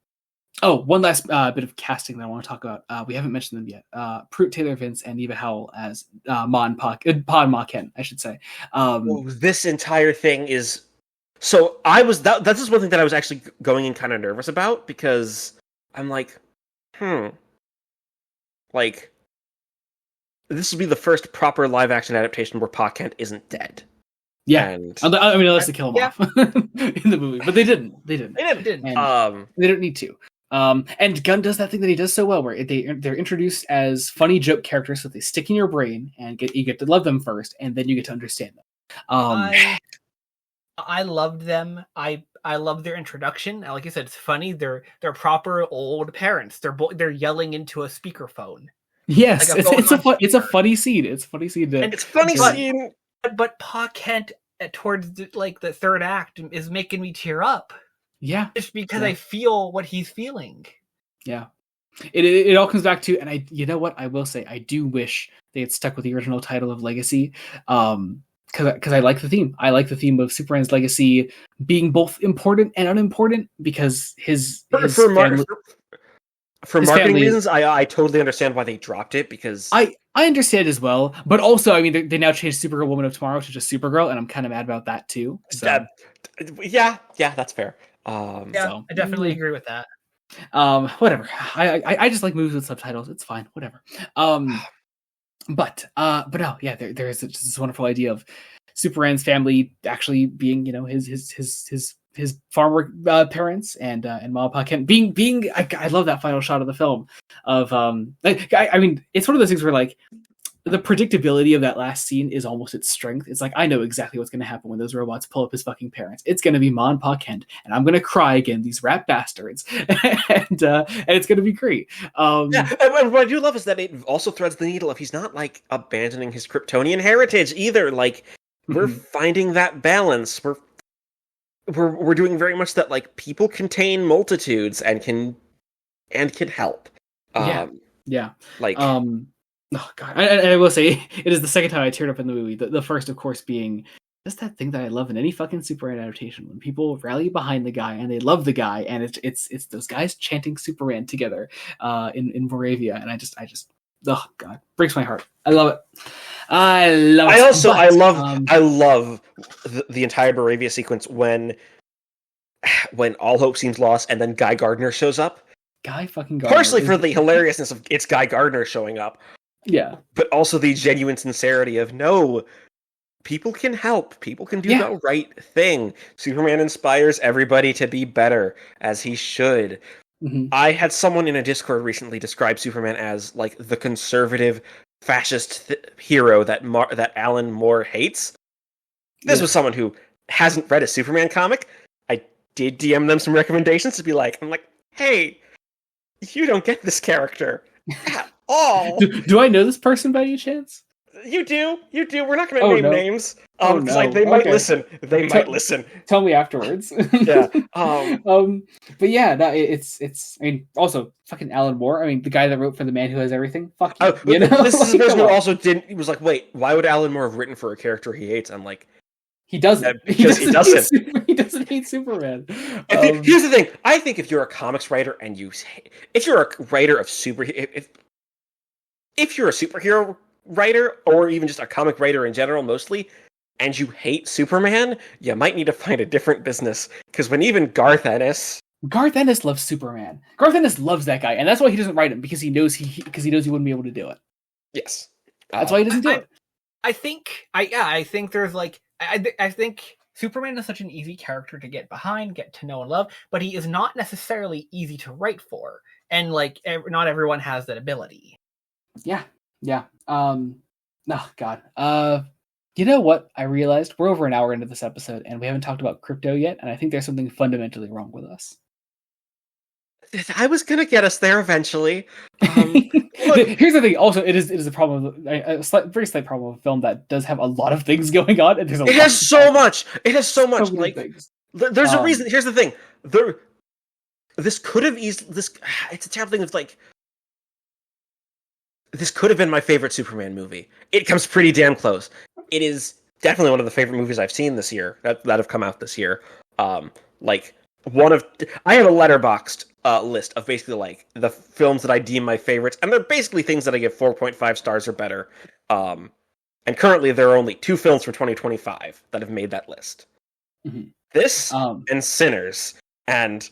last bit of casting that I want to talk about. We haven't mentioned them yet. Pruitt Taylor Vince and Eva Howell as Ma and Pa Ken, I should say. This entire thing is so. That's just one thing that I was actually going in kind of nervous about, because I'm like, like, this will be the first proper live action adaptation where Pa Kent isn't dead. Yeah, unless they kill him off in the movie, but they didn't. They didn't. They don't need to. And Gunn does that thing that he does so well, where they're introduced as funny joke characters, so they stick in your brain, and you get to love them first, and then you get to understand them. I loved them. I love their introduction. Like you said, it's funny. They're proper old parents. They're yelling into a speakerphone. Yes, like it's a funny scene. It's a funny scene. It's funny scene. But Pa Kent towards the third act is making me tear up. Yeah, just because I feel what he's feeling. Yeah, it all comes back to, and you know what, I will say, I do wish they had stuck with the original title of Legacy, because I like the theme. I like the theme of Superman's legacy being both important and unimportant, because for marketing reasons, I totally understand why they dropped it, because I understand as well, but also, I mean, they now changed Supergirl Woman of Tomorrow to just Supergirl, and I'm kind of mad about that too. So. Yeah, that's fair. I definitely agree with that. Whatever. I just like movies with subtitles. It's fine. Whatever. But no, yeah, there is just this wonderful idea of Superman's family actually being, his farmer parents and Ma Pa Kent being. I love that final shot of the film of I mean, it's one of those things where, like, the predictability of that last scene is almost its strength. It's like, I know exactly what's going to happen when those robots pull up his fucking parents. It's going to be Ma and Pa Kent, and I'm going to cry again, these rat bastards, and it's going to be great. And what I do love is that it also threads the needle of he's not, like, abandoning his Kryptonian heritage either. Like, we're finding that balance. We're doing very much that, like, people contain multitudes and can help. Yeah. Like. Oh god! I will say, it is the second time I teared up in the movie. The first, of course, being just that thing that I love in any fucking Superman adaptation, when people rally behind the guy and they love the guy, and it's those guys chanting Superman together in Moravia, and I just oh god, breaks my heart. I love it. I love the entire Moravia sequence when all hope seems lost, and then Guy Gardner shows up. Guy fucking Gardner. Partially for the hilariousness of it's Guy Gardner showing up. Yeah. But also the genuine sincerity of, no, people can help. People can do the right thing. Superman inspires everybody to be better, as he should. Mm-hmm. I had someone in a Discord recently describe Superman as, like, the conservative fascist hero that Alan Moore hates. This was someone who hasn't read a Superman comic. I did DM them some recommendations to be like, hey, you don't get this character at all. Do I know this person by any chance? You do. We're not going to name names. Like, they might listen. They might listen. Tell me afterwards. Yeah. But yeah, no, it's. I mean, also fucking Alan Moore. I mean, the guy that wrote For the Man Who Has Everything. Fuck you. This is the person who also didn't. He was like, wait, why would Alan Moore have written for a character he hates? I'm like, he doesn't. Because he doesn't. He doesn't hate Superman. Here's the thing. I think if you're a comics writer and if you're a writer of if you're a superhero writer, or even just a comic writer in general, mostly, and you hate Superman, you might need to find a different business. Because when even Garth Ennis loves Superman. Garth Ennis loves that guy, and that's why he doesn't write him, because he knows he wouldn't be able to do it. Yes, that's why he doesn't do it. I think there's like I think Superman is such an easy character to get behind, get to know and love, but he is not necessarily easy to write for. And like, not everyone has that ability. Yeah. Oh God. You know what? I realized we're over an hour into this episode, and we haven't talked about crypto yet, and I think there's something fundamentally wrong with us. I was gonna get us there eventually. Here's the thing. Also, it is a problem. Very slight problem with a film that does have a lot of things going on, and it has so much. It has so much. many Like, things. there's a reason. Here's the thing. This could have easily. It's a terrible thing. It's like, this could have been my favorite Superman movie. It comes pretty damn close. It is definitely one of the favorite movies I've seen this year that have come out this year. I have a letterboxed list of basically like the films that I deem my favorites, and they're basically things that I give 4.5 stars or better. And currently there are only 2 films for 2025 that have made that list. Mm-hmm. This and Sinners, and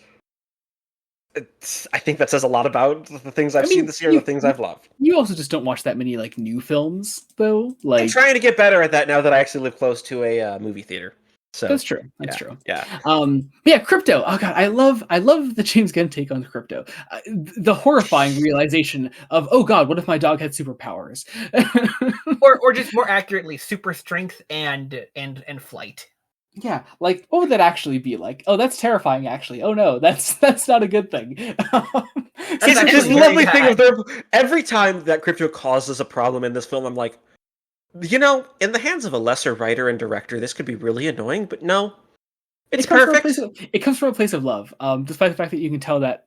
I think that says a lot about the things I've seen this year, the things I've loved. You also just don't watch that many like new films, though. Like, I'm trying to get better at that now that I actually live close to a movie theater. So that's true. That's true. Yeah. Crypto. Oh God, I love the James Gunn take on crypto. The horrifying realization of, oh God, what if my dog had superpowers? or just more accurately, super strength and flight. Yeah, like, what would that actually be like? Oh, that's terrifying, actually. Oh no, that's not a good thing. It's this lovely thing of every time that crypto causes a problem in this film, I'm like, in the hands of a lesser writer and director, this could be really annoying, but no. It's perfect. It comes from a place of love, despite the fact that you can tell that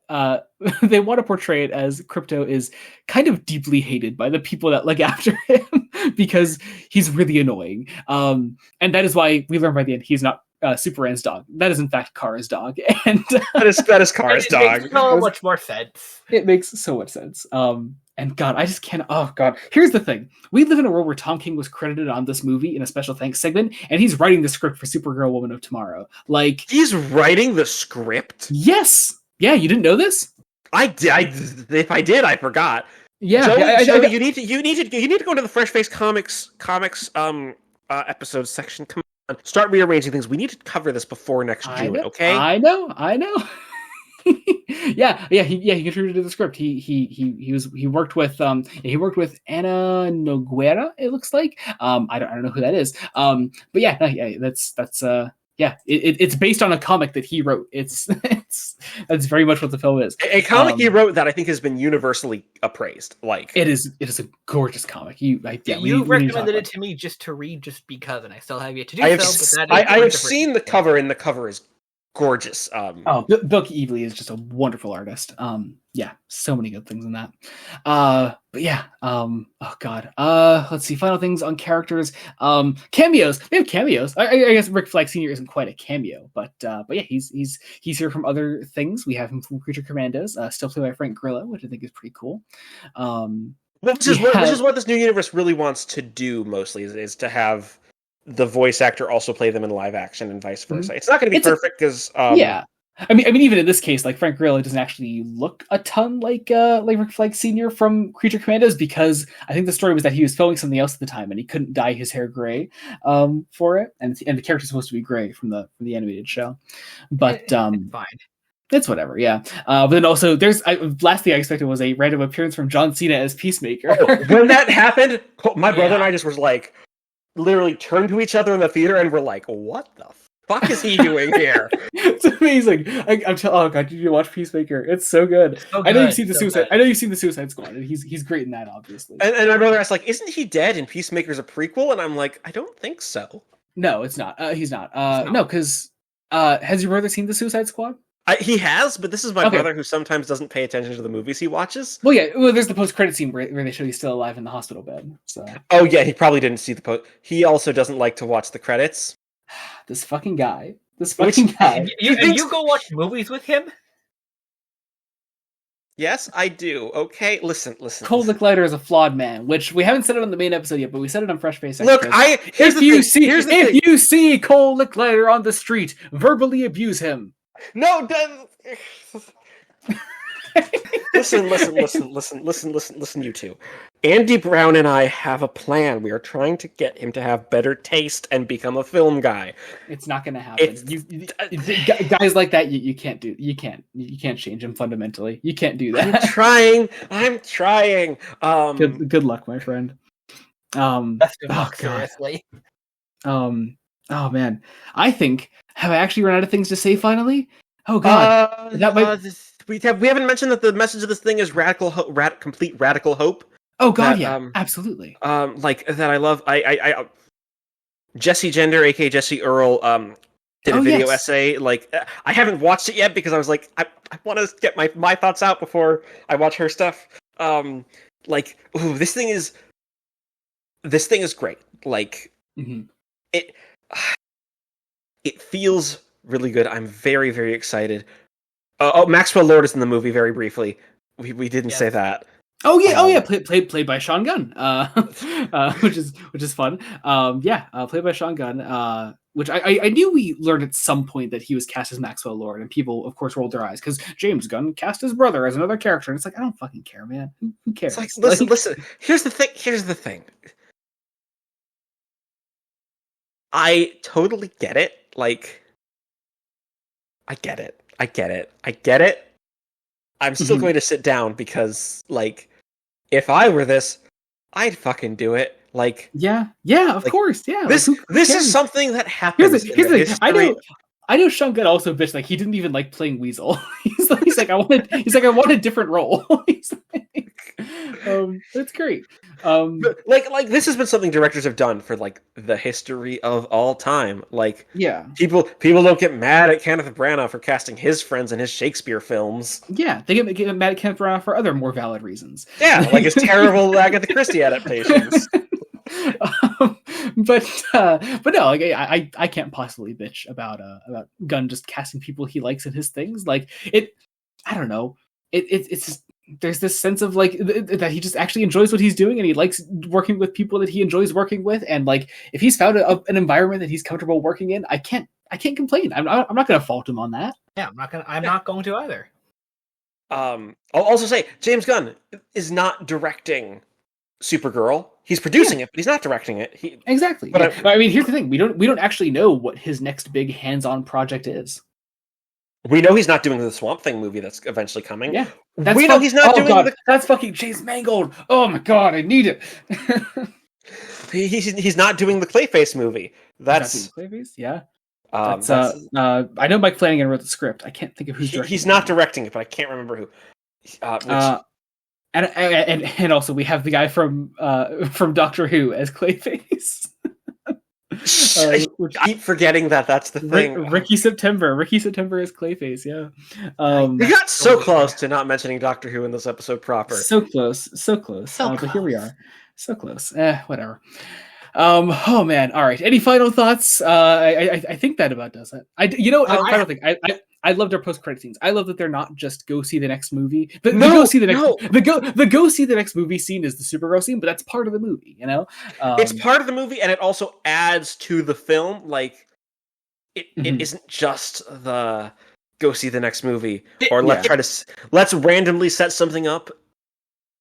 they want to portray it as crypto is kind of deeply hated by the people that look after him because he's really annoying. And that is why we learn by the end he's not Superman's dog. That is in fact Kara's dog, and that is Kara's dog. It makes so much more sense. It makes so much sense. And God, I just can't. Oh God, here's the thing: we live in a world where Tom King was credited on this movie in a special thanks segment, and he's writing the script for Supergirl, Woman of Tomorrow. Like, he's writing the script. Yes. Yeah, you didn't know this? I did. If I did, I forgot. Yeah, Joey, you need to go into the Fresh Face Comics episode section. Come on, start rearranging things. We need to cover this before next June. Okay? I know. yeah, he contributed to the script. He worked with Anna Noguera, it looks like. I don't know who that is. But it's based on a comic that he wrote. That's very much what the film is. A comic he wrote that I think has been universally appraised. Like, it is a gorgeous comic. You recommended it to me just to read, just because, and I still have yet to do I have seen the cover, and the cover is gorgeous. Bill Evely is just a wonderful artist. So many good things in that. Oh God. Let's see. Final things on characters. Cameos. They have cameos. I guess Rick Flag Sr. isn't quite a cameo, but yeah, he's here from other things. We have him from Creature Commandos, still played by Frank Grillo, which I think is pretty cool. Which is what this new universe really wants to do mostly is to have the voice actor also play them in live action and vice versa. Mm-hmm. It's not going to be perfect because I mean, even in this case, like, Frank Grillo doesn't actually look a ton like Rick Flag Sr. from Creature Commandos, because I think the story was that he was filming something else at the time and he couldn't dye his hair gray for it, and the character's supposed to be gray from the animated show, but it's fine. It's whatever, yeah. But then also, last thing I expected was a random appearance from John Cena as Peacemaker. When that happened, my brother and I just was like, literally turned to each other in the theater and we're like, what the fuck is he doing here? It's amazing. Oh God, did you watch Peacemaker? It's so good. I know you've seen the Suicide Squad, and he's great in that, obviously. And my brother asked, like, isn't he dead and Peacemaker's a prequel? And I'm like, I don't think so. No, it's not. He's not. No, because has your brother seen the Suicide Squad? He has, but this is my brother who sometimes doesn't pay attention to the movies he watches. Well, yeah. Well, there's the post-credit scene where they show he's still alive in the hospital bed. So. Oh yeah, he probably didn't see the post. He also doesn't like to watch the credits. This fucking guy. You go watch movies with him? Yes, I do. Okay, listen. Cole Licklider is a flawed man, which we haven't said it on the main episode yet, but we said it on Fresh Face. Look, if you see Cole Licklider on the street, verbally abuse him. No, Listen, you two. Andy Brown and I have a plan. We are trying to get him to have better taste and become a film guy. It's not going to happen. Guys like that, you can't do. You can't change him fundamentally. You can't do that. I'm trying. Good luck, my friend. Best of luck, seriously. Oh man, have I actually run out of things to say finally? Oh god, we haven't mentioned that the message of this thing is complete radical hope. Oh god, absolutely. That I love. I Jesse Gender, aka Jesse Earl, did a video essay. Like, I haven't watched it yet because I was like, I want to get my thoughts out before I watch her stuff. This thing is great. Like, it feels really good. I'm very, very excited. Maxwell Lord is in the movie very briefly. We didn't say that. Oh yeah, played by Sean Gunn, which is fun. Played by Sean Gunn, which I knew we learned at some point that he was cast as Maxwell Lord, and people of course rolled their eyes because James Gunn cast his brother as another character, and it's like, I don't fucking care, man. Who cares? It's like, listen. Here's the thing. I totally get it. Like, I get it. I'm still going to sit down because, like, if I were this, I'd fucking do it. Like, of course, yeah. This is something that happens. Here's the thing. I know Sean Gunn also bitched, like, he didn't even like playing Weasel. he's like I want a different role. That's great. But this has been something directors have done for like the history of all time. Like, people don't get mad at Kenneth Branagh for casting his friends in his Shakespeare films. Yeah, they get mad at Kenneth Branagh for other more valid reasons. Yeah, like his terrible Agatha Christie adaptations. But no, like I can't possibly bitch about Gunn just casting people he likes in his things. Like, I don't know. It's just, there's this sense of like that he just actually enjoys what he's doing, and he likes working with people that he enjoys working with, and like if he's found an environment that he's comfortable working in, I can't complain. I'm not going to fault him on that. Yeah, I'm not going to either. I'll also say James Gunn is not directing Supergirl. He's producing it, but he's not directing it. Exactly. But I mean, here's the thing: we don't actually know what his next big hands-on project is. We know he's not doing the Swamp Thing movie that's eventually coming. Yeah, we know he's not doing. That's fucking James Mangold. Oh my god, I need it. He's not doing the Clayface movie. That's Clayface. Yeah. I know Mike Flanagan wrote the script. I can't think of who's directing. He's not directing it, but I can't remember who. And also we have the guy from Doctor Who as Clayface. I keep forgetting that's the thing. Ricky September is Clayface. Yeah. We got so close to not mentioning Doctor Who in this episode proper. So close. But here we are. So close. Whatever. Oh man. All right. Any final thoughts? I think that about does it. Final thing. I loved our post-credit scenes. I love that they're not just go see the next movie. The go see the next movie scene is the Supergirl scene, but that's part of the movie, you know? It's part of the movie, and it also adds to the film. Like, it isn't just the go see the next movie, or let's randomly set something up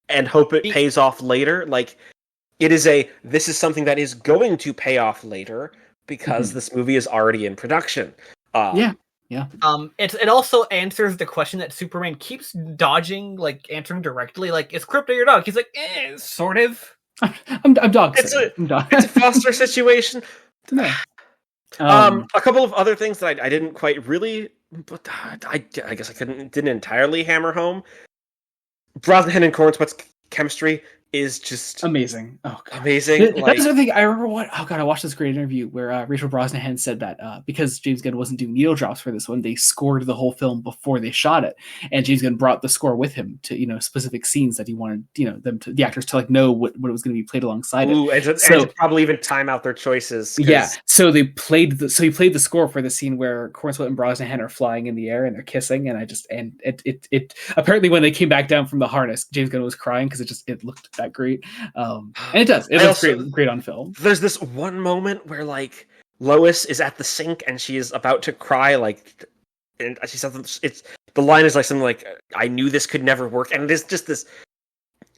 and hope it pays off later. Like, this is something that is going to pay off later because this movie is already in production. Yeah. It also answers the question that Superman keeps dodging, like answering directly. Like, is Krypto your dog? He's like, sort of. I'm dog. It's a foster situation. A couple of other things that I didn't quite really, but I guess I didn't entirely hammer home. Brosnahan and Cornsweet's chemistry is just amazing. Oh, God. Amazing. That's the thing. I remember I watched this great interview where Rachel Brosnahan said that because James Gunn wasn't doing needle drops for this one, they scored the whole film before they shot it, and James Gunn brought the score with him to specific scenes that he wanted the actors to like know what it was going to be played alongside it. And to probably even time out their choices. Yeah. So he played the score for the scene where Cornsweet and Brosnahan are flying in the air and they're kissing, and it apparently when they came back down from the harness, James Gunn was crying because it looked that great. And it does. It looks great on film. There's this one moment where like Lois is at the sink and she is about to cry, like, and she says it's the line is like something like, "I knew this could never work," and it is just this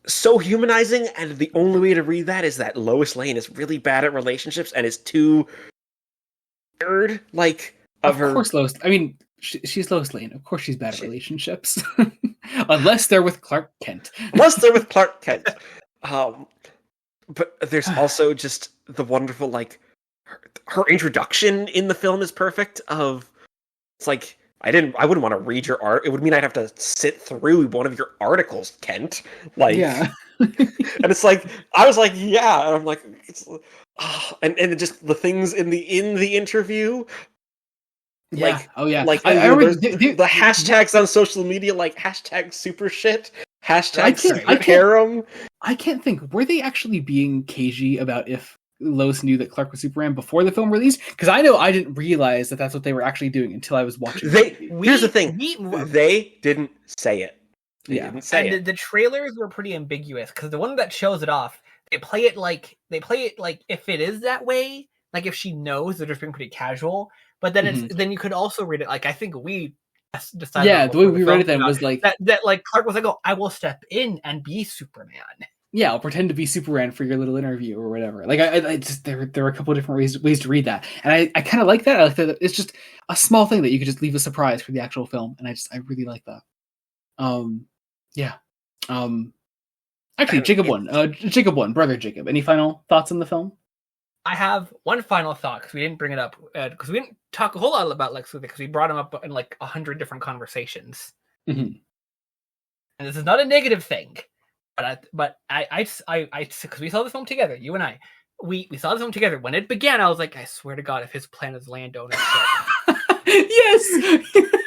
so humanizing. And the only way to read that is that Lois Lane is really bad at relationships and is too scared, like of her. Of course, Lois. I mean, she's Lois Lane. Of course, she's bad at relationships, unless they're with Clark Kent. But there's also just the wonderful, like, her introduction in the film is perfect. It's like, I wouldn't want to read your art. It would mean I'd have to sit through one of your articles, Kent. Like, yeah. And it's like, I was like, yeah, and I'm like, and just the things in the interview. Yeah. Like, oh yeah. Like, I remember the hashtags on social media, like hashtag super shit, hashtag harem. I can't think. Were they actually being cagey about if Lois knew that Clark was Superman before the film released? Because I know I didn't realize that that's what they were actually doing until I was watching. Here's the thing: they didn't say it. The trailers were pretty ambiguous because the one that shows it off, they play it like if it is that way, like if she knows, they're just being pretty casual. But then then you could also read it like, I think we decided. Yeah, the way we read it then was like that like Clark was like, "Oh, I will step in and be Superman." Yeah, I'll pretend to be Superman for your little interview or whatever. Like, I just there were a couple of different ways to read that, and I kind of like that. I like that it's just a small thing that you could just leave a surprise for the actual film, and I really like that. Yeah. Actually, Jacob won. Brother Jacob. Any final thoughts on the film? I have one final thought because we didn't bring it up because we didn't talk a whole lot about Lex Luthor because we brought him up in like 100 different conversations, and this is not a negative thing. But I because we saw the film together, you and I, we saw the film together. When it began, I was like, I swear to God, if his plan is landowner shit. Yes,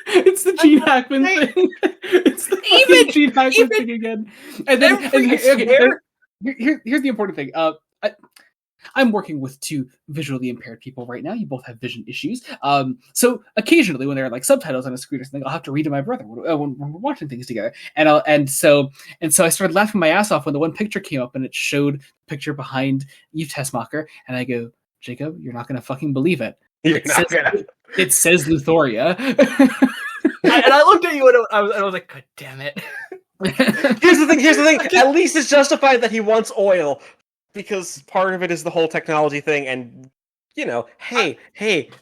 it's the Gene Hackman thing. It's the Gene Hackman thing again. And then here's the important thing. I'm working with two visually impaired people right now. You both have vision issues. So occasionally when there are like subtitles on a screen or something, I'll have to read to my brother when we're watching things together. And so I started laughing my ass off when the one picture came up and it showed the picture behind Eve Tessmacher. And I go, Jacob, you're not going to fucking believe it. It says Luthoria. And I looked at you and I was like, God damn it. Here's the thing. At least it's justified that he wants oil. Because part of it is the whole technology thing, and, you know, hey,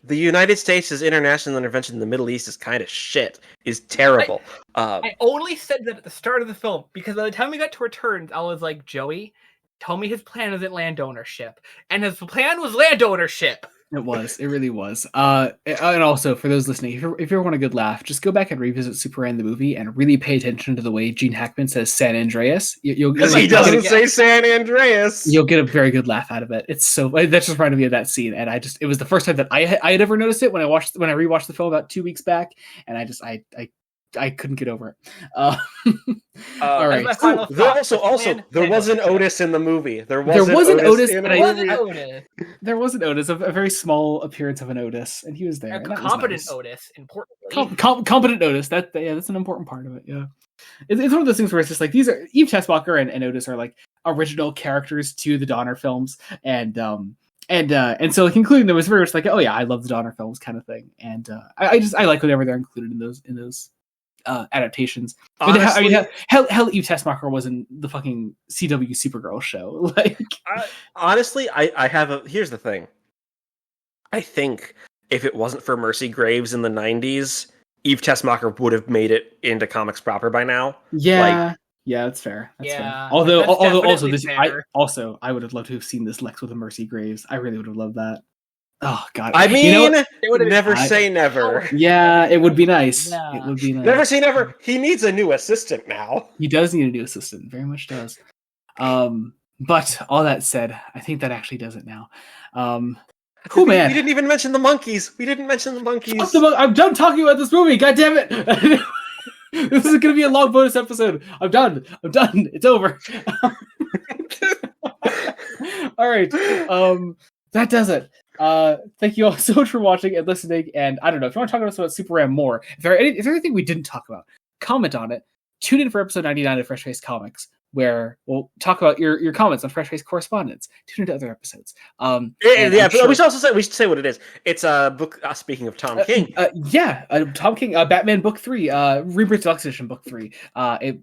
the United States' international intervention in the Middle East is kind of shit, is terrible. I only said that at the start of the film, because by the time we got to Returns, I was like, Joey, tell me his plan isn't land ownership. And his plan was land ownership. It really was. And also, for those listening, if you ever want a good laugh, just go back and revisit Superman the movie and really pay attention to the way Gene Hackman says San Andreas. Because he doesn't say San Andreas. You'll get a very good laugh out of it. It's so that just reminded me of that scene, and it was the first time that I had ever noticed it when I rewatched the film about 2 weeks back, and I couldn't get over it. All right. There was an Otis in the movie. There was an Otis, a very small appearance of an Otis, and he was there. A competent Otis, importantly. Competent Otis. That's an important part of it. Yeah, it's one of those things where it's just like these are Eve Tessmacher and Otis are like original characters to the Donner films, and so like including them was very much like, oh yeah, I love the Donner films kind of thing, and I like whenever they're included in those adaptations. Honestly, hell, Eve Tessmacher was in the fucking CW Supergirl show. Like, here's the thing. I think if it wasn't for Mercy Graves in the 90s, Eve Tessmacher would have made it into comics proper by now. Yeah, that's fair. That's fair. Although I would have loved to have seen this Lex with a Mercy Graves. I really would have loved that. Oh God! I mean, never say never. Yeah, it would be nice. Yeah. It would be nice. Never say never. He needs a new assistant now. He does need a new assistant. Very much does. But all that said, I think that actually does it now. Cool, man. We didn't even mention the monkeys. I'm done talking about this movie. God damn it! This is going to be a long bonus episode. I'm done. It's over. All right. That does it. Thank you all so much for watching and listening. And I don't know if you want to talk to us about Superman more. If there's anything we didn't talk about, comment on it. Tune in for episode 99 of Fresh Face Comics. where we'll talk about your comments on Fresh Face Correspondence. Tune into other episodes. But we should say what it is. It's a book. Speaking of Tom King, Tom King, Batman Book 3, Rebirth Deluxe Edition Book 3.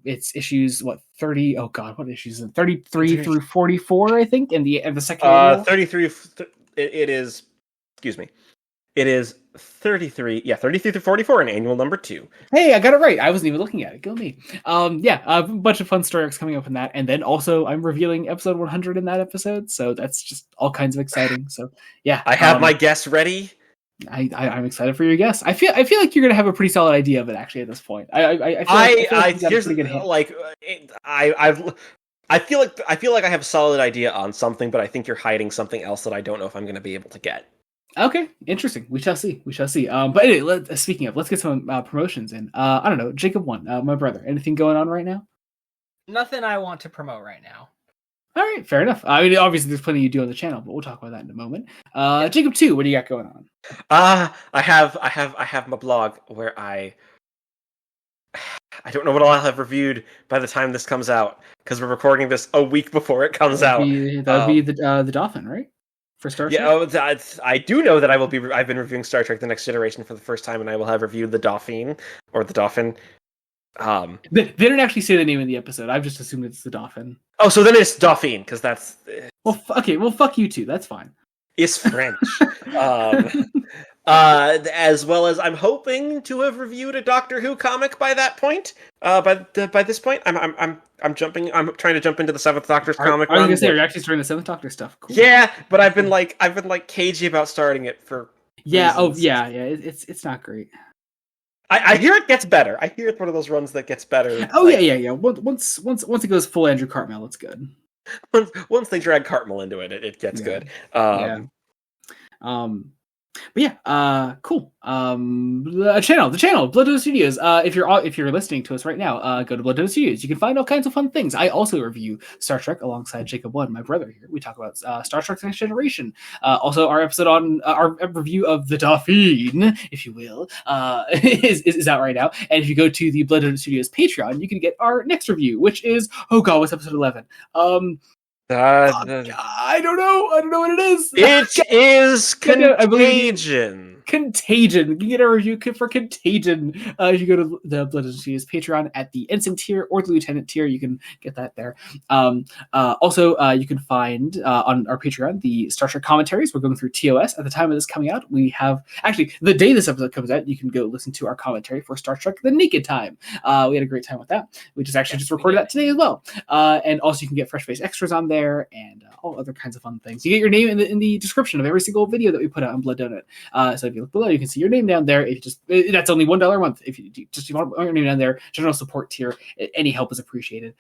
It's issues 30. Oh God, what issues? 33 through 44, I think. In the second. 33. It is. Excuse me. It is 33. Yeah, 33 through 44 in annual number 2. Hey, I got it right. I wasn't even looking at it. Go me. A bunch of fun story arcs coming up in that, and then also I'm revealing episode 100 in that episode, so that's just all kinds of exciting. So yeah, I have my guess ready. I'm excited for your guess. I feel like you're gonna have a pretty solid idea of it actually at this point. I feel like I have a solid idea on something, but I think you're hiding something else that I don't know if I'm going to be able to get. Okay, interesting. We shall see. But anyway, speaking of, let's get some promotions in. I don't know, Jacob 1, my brother. Anything going on right now? Nothing I want to promote right now. All right, fair enough. I mean, obviously, there's plenty you do on the channel, but we'll talk about that in a moment. Jacob 2, what do you got going on? I have my blog where I don't know what I'll have reviewed by the time this comes out because we're recording this a week before it comes out. That would be the Dolphin, right? For Star Trek? Yeah, I do know that I've been reviewing Star Trek: The Next Generation for the first time, and I will have reviewed the Dolphin. They didn't actually say the name of the episode. I've just assumed it's the Dolphin. Oh, so then it's Dolphin because that's well, fuck you too. That's fine. It's French. As well as I'm hoping to have reviewed a Doctor Who comic by that point. By this point, I'm trying to jump into the Seventh Doctor's comic. I was gonna say, you're actually starting the Seventh Doctor stuff. Cool. Yeah, but I've been cagey about starting it for. Yeah. Reasons. It's not great. I hear it gets better. I hear it's one of those runs that gets better. Oh yeah. Once it goes full Andrew Cartmel, it's good. Once they drag Cartmel into it, it gets good. But yeah, cool. The channel, Blood Dodo Studios. If you're listening to us right now, go to Blood Dodo Studios. You can find all kinds of fun things. I also review Star Trek alongside Jacob 1, my brother here. We talk about Star Trek: Next Generation. Also, our episode on our review of the Dolphin, if you will, is out right now. And if you go to the Blood Dodo Studios Patreon, you can get our next review, which is what's episode 11? I don't know what it is. It is Contagion. Contagion. You can get a review for Contagion. If you go to the Blood Studios Patreon at the Ensign tier or the Lieutenant tier, you can get that there. Also, you can find on our Patreon the Star Trek commentaries. We're going through TOS. At the time of this coming out, we have actually the day this episode comes out, you can go listen to our commentary for Star Trek: The Naked Time. We had a great time with that. We just recorded that today as well. And also, you can get Fresh Face extras on there and all other kinds of fun things. You get your name in the description of every single video that we put out on Blood Donut. So if you look below, you can see your name down there. That's only $1 a month. If you want your name down there, general support tier, any help is appreciated.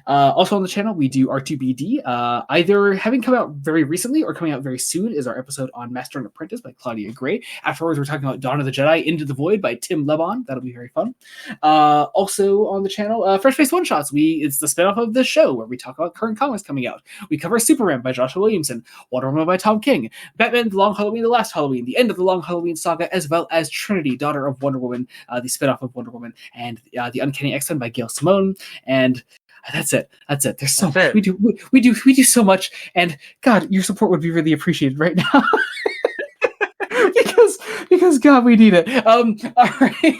Also on the channel, we do R2BD. Either having come out very recently or coming out very soon is our episode on Master and Apprentice by Claudia Gray. Afterwards, we're talking about Dawn of the Jedi: Into the Void by Tim Lebon. That'll be very fun. Also on the channel, Fresh Face One Shots. It's the spinoff of this show where we talk about current comics coming out. We cover Superman by Joshua Williamson, Wonder Woman by Tom King, Batman: The Long Halloween, The Last Halloween, The End of the Long Halloween Saga, as well as Trinity, Daughter of Wonder Woman, the spinoff of Wonder Woman, and The Uncanny X-Men by Gail Simone. And that's it. There's so much. We do so much, and God, your support would be really appreciated right now. because God, we need it. All right.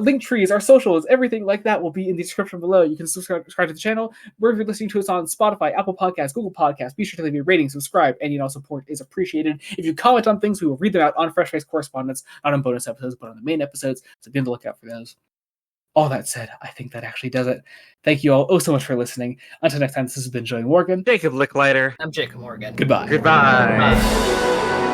Link trees, our socials, everything like that will be in the description below. You can subscribe to the channel wherever you're listening to us on Spotify, Apple Podcasts, Google Podcasts. Be sure to leave a rating, subscribe, and support is appreciated. If you comment on things, we will read them out on Fresh Face Correspondence, not on bonus episodes, but on the main episodes. So be on the lookout for those. All that said, I think that actually does it. Thank you all so much for listening. Until next time, this has been Joey Morgan. Jacob Licklider. I'm Jacob Morgan. Goodbye. Goodbye.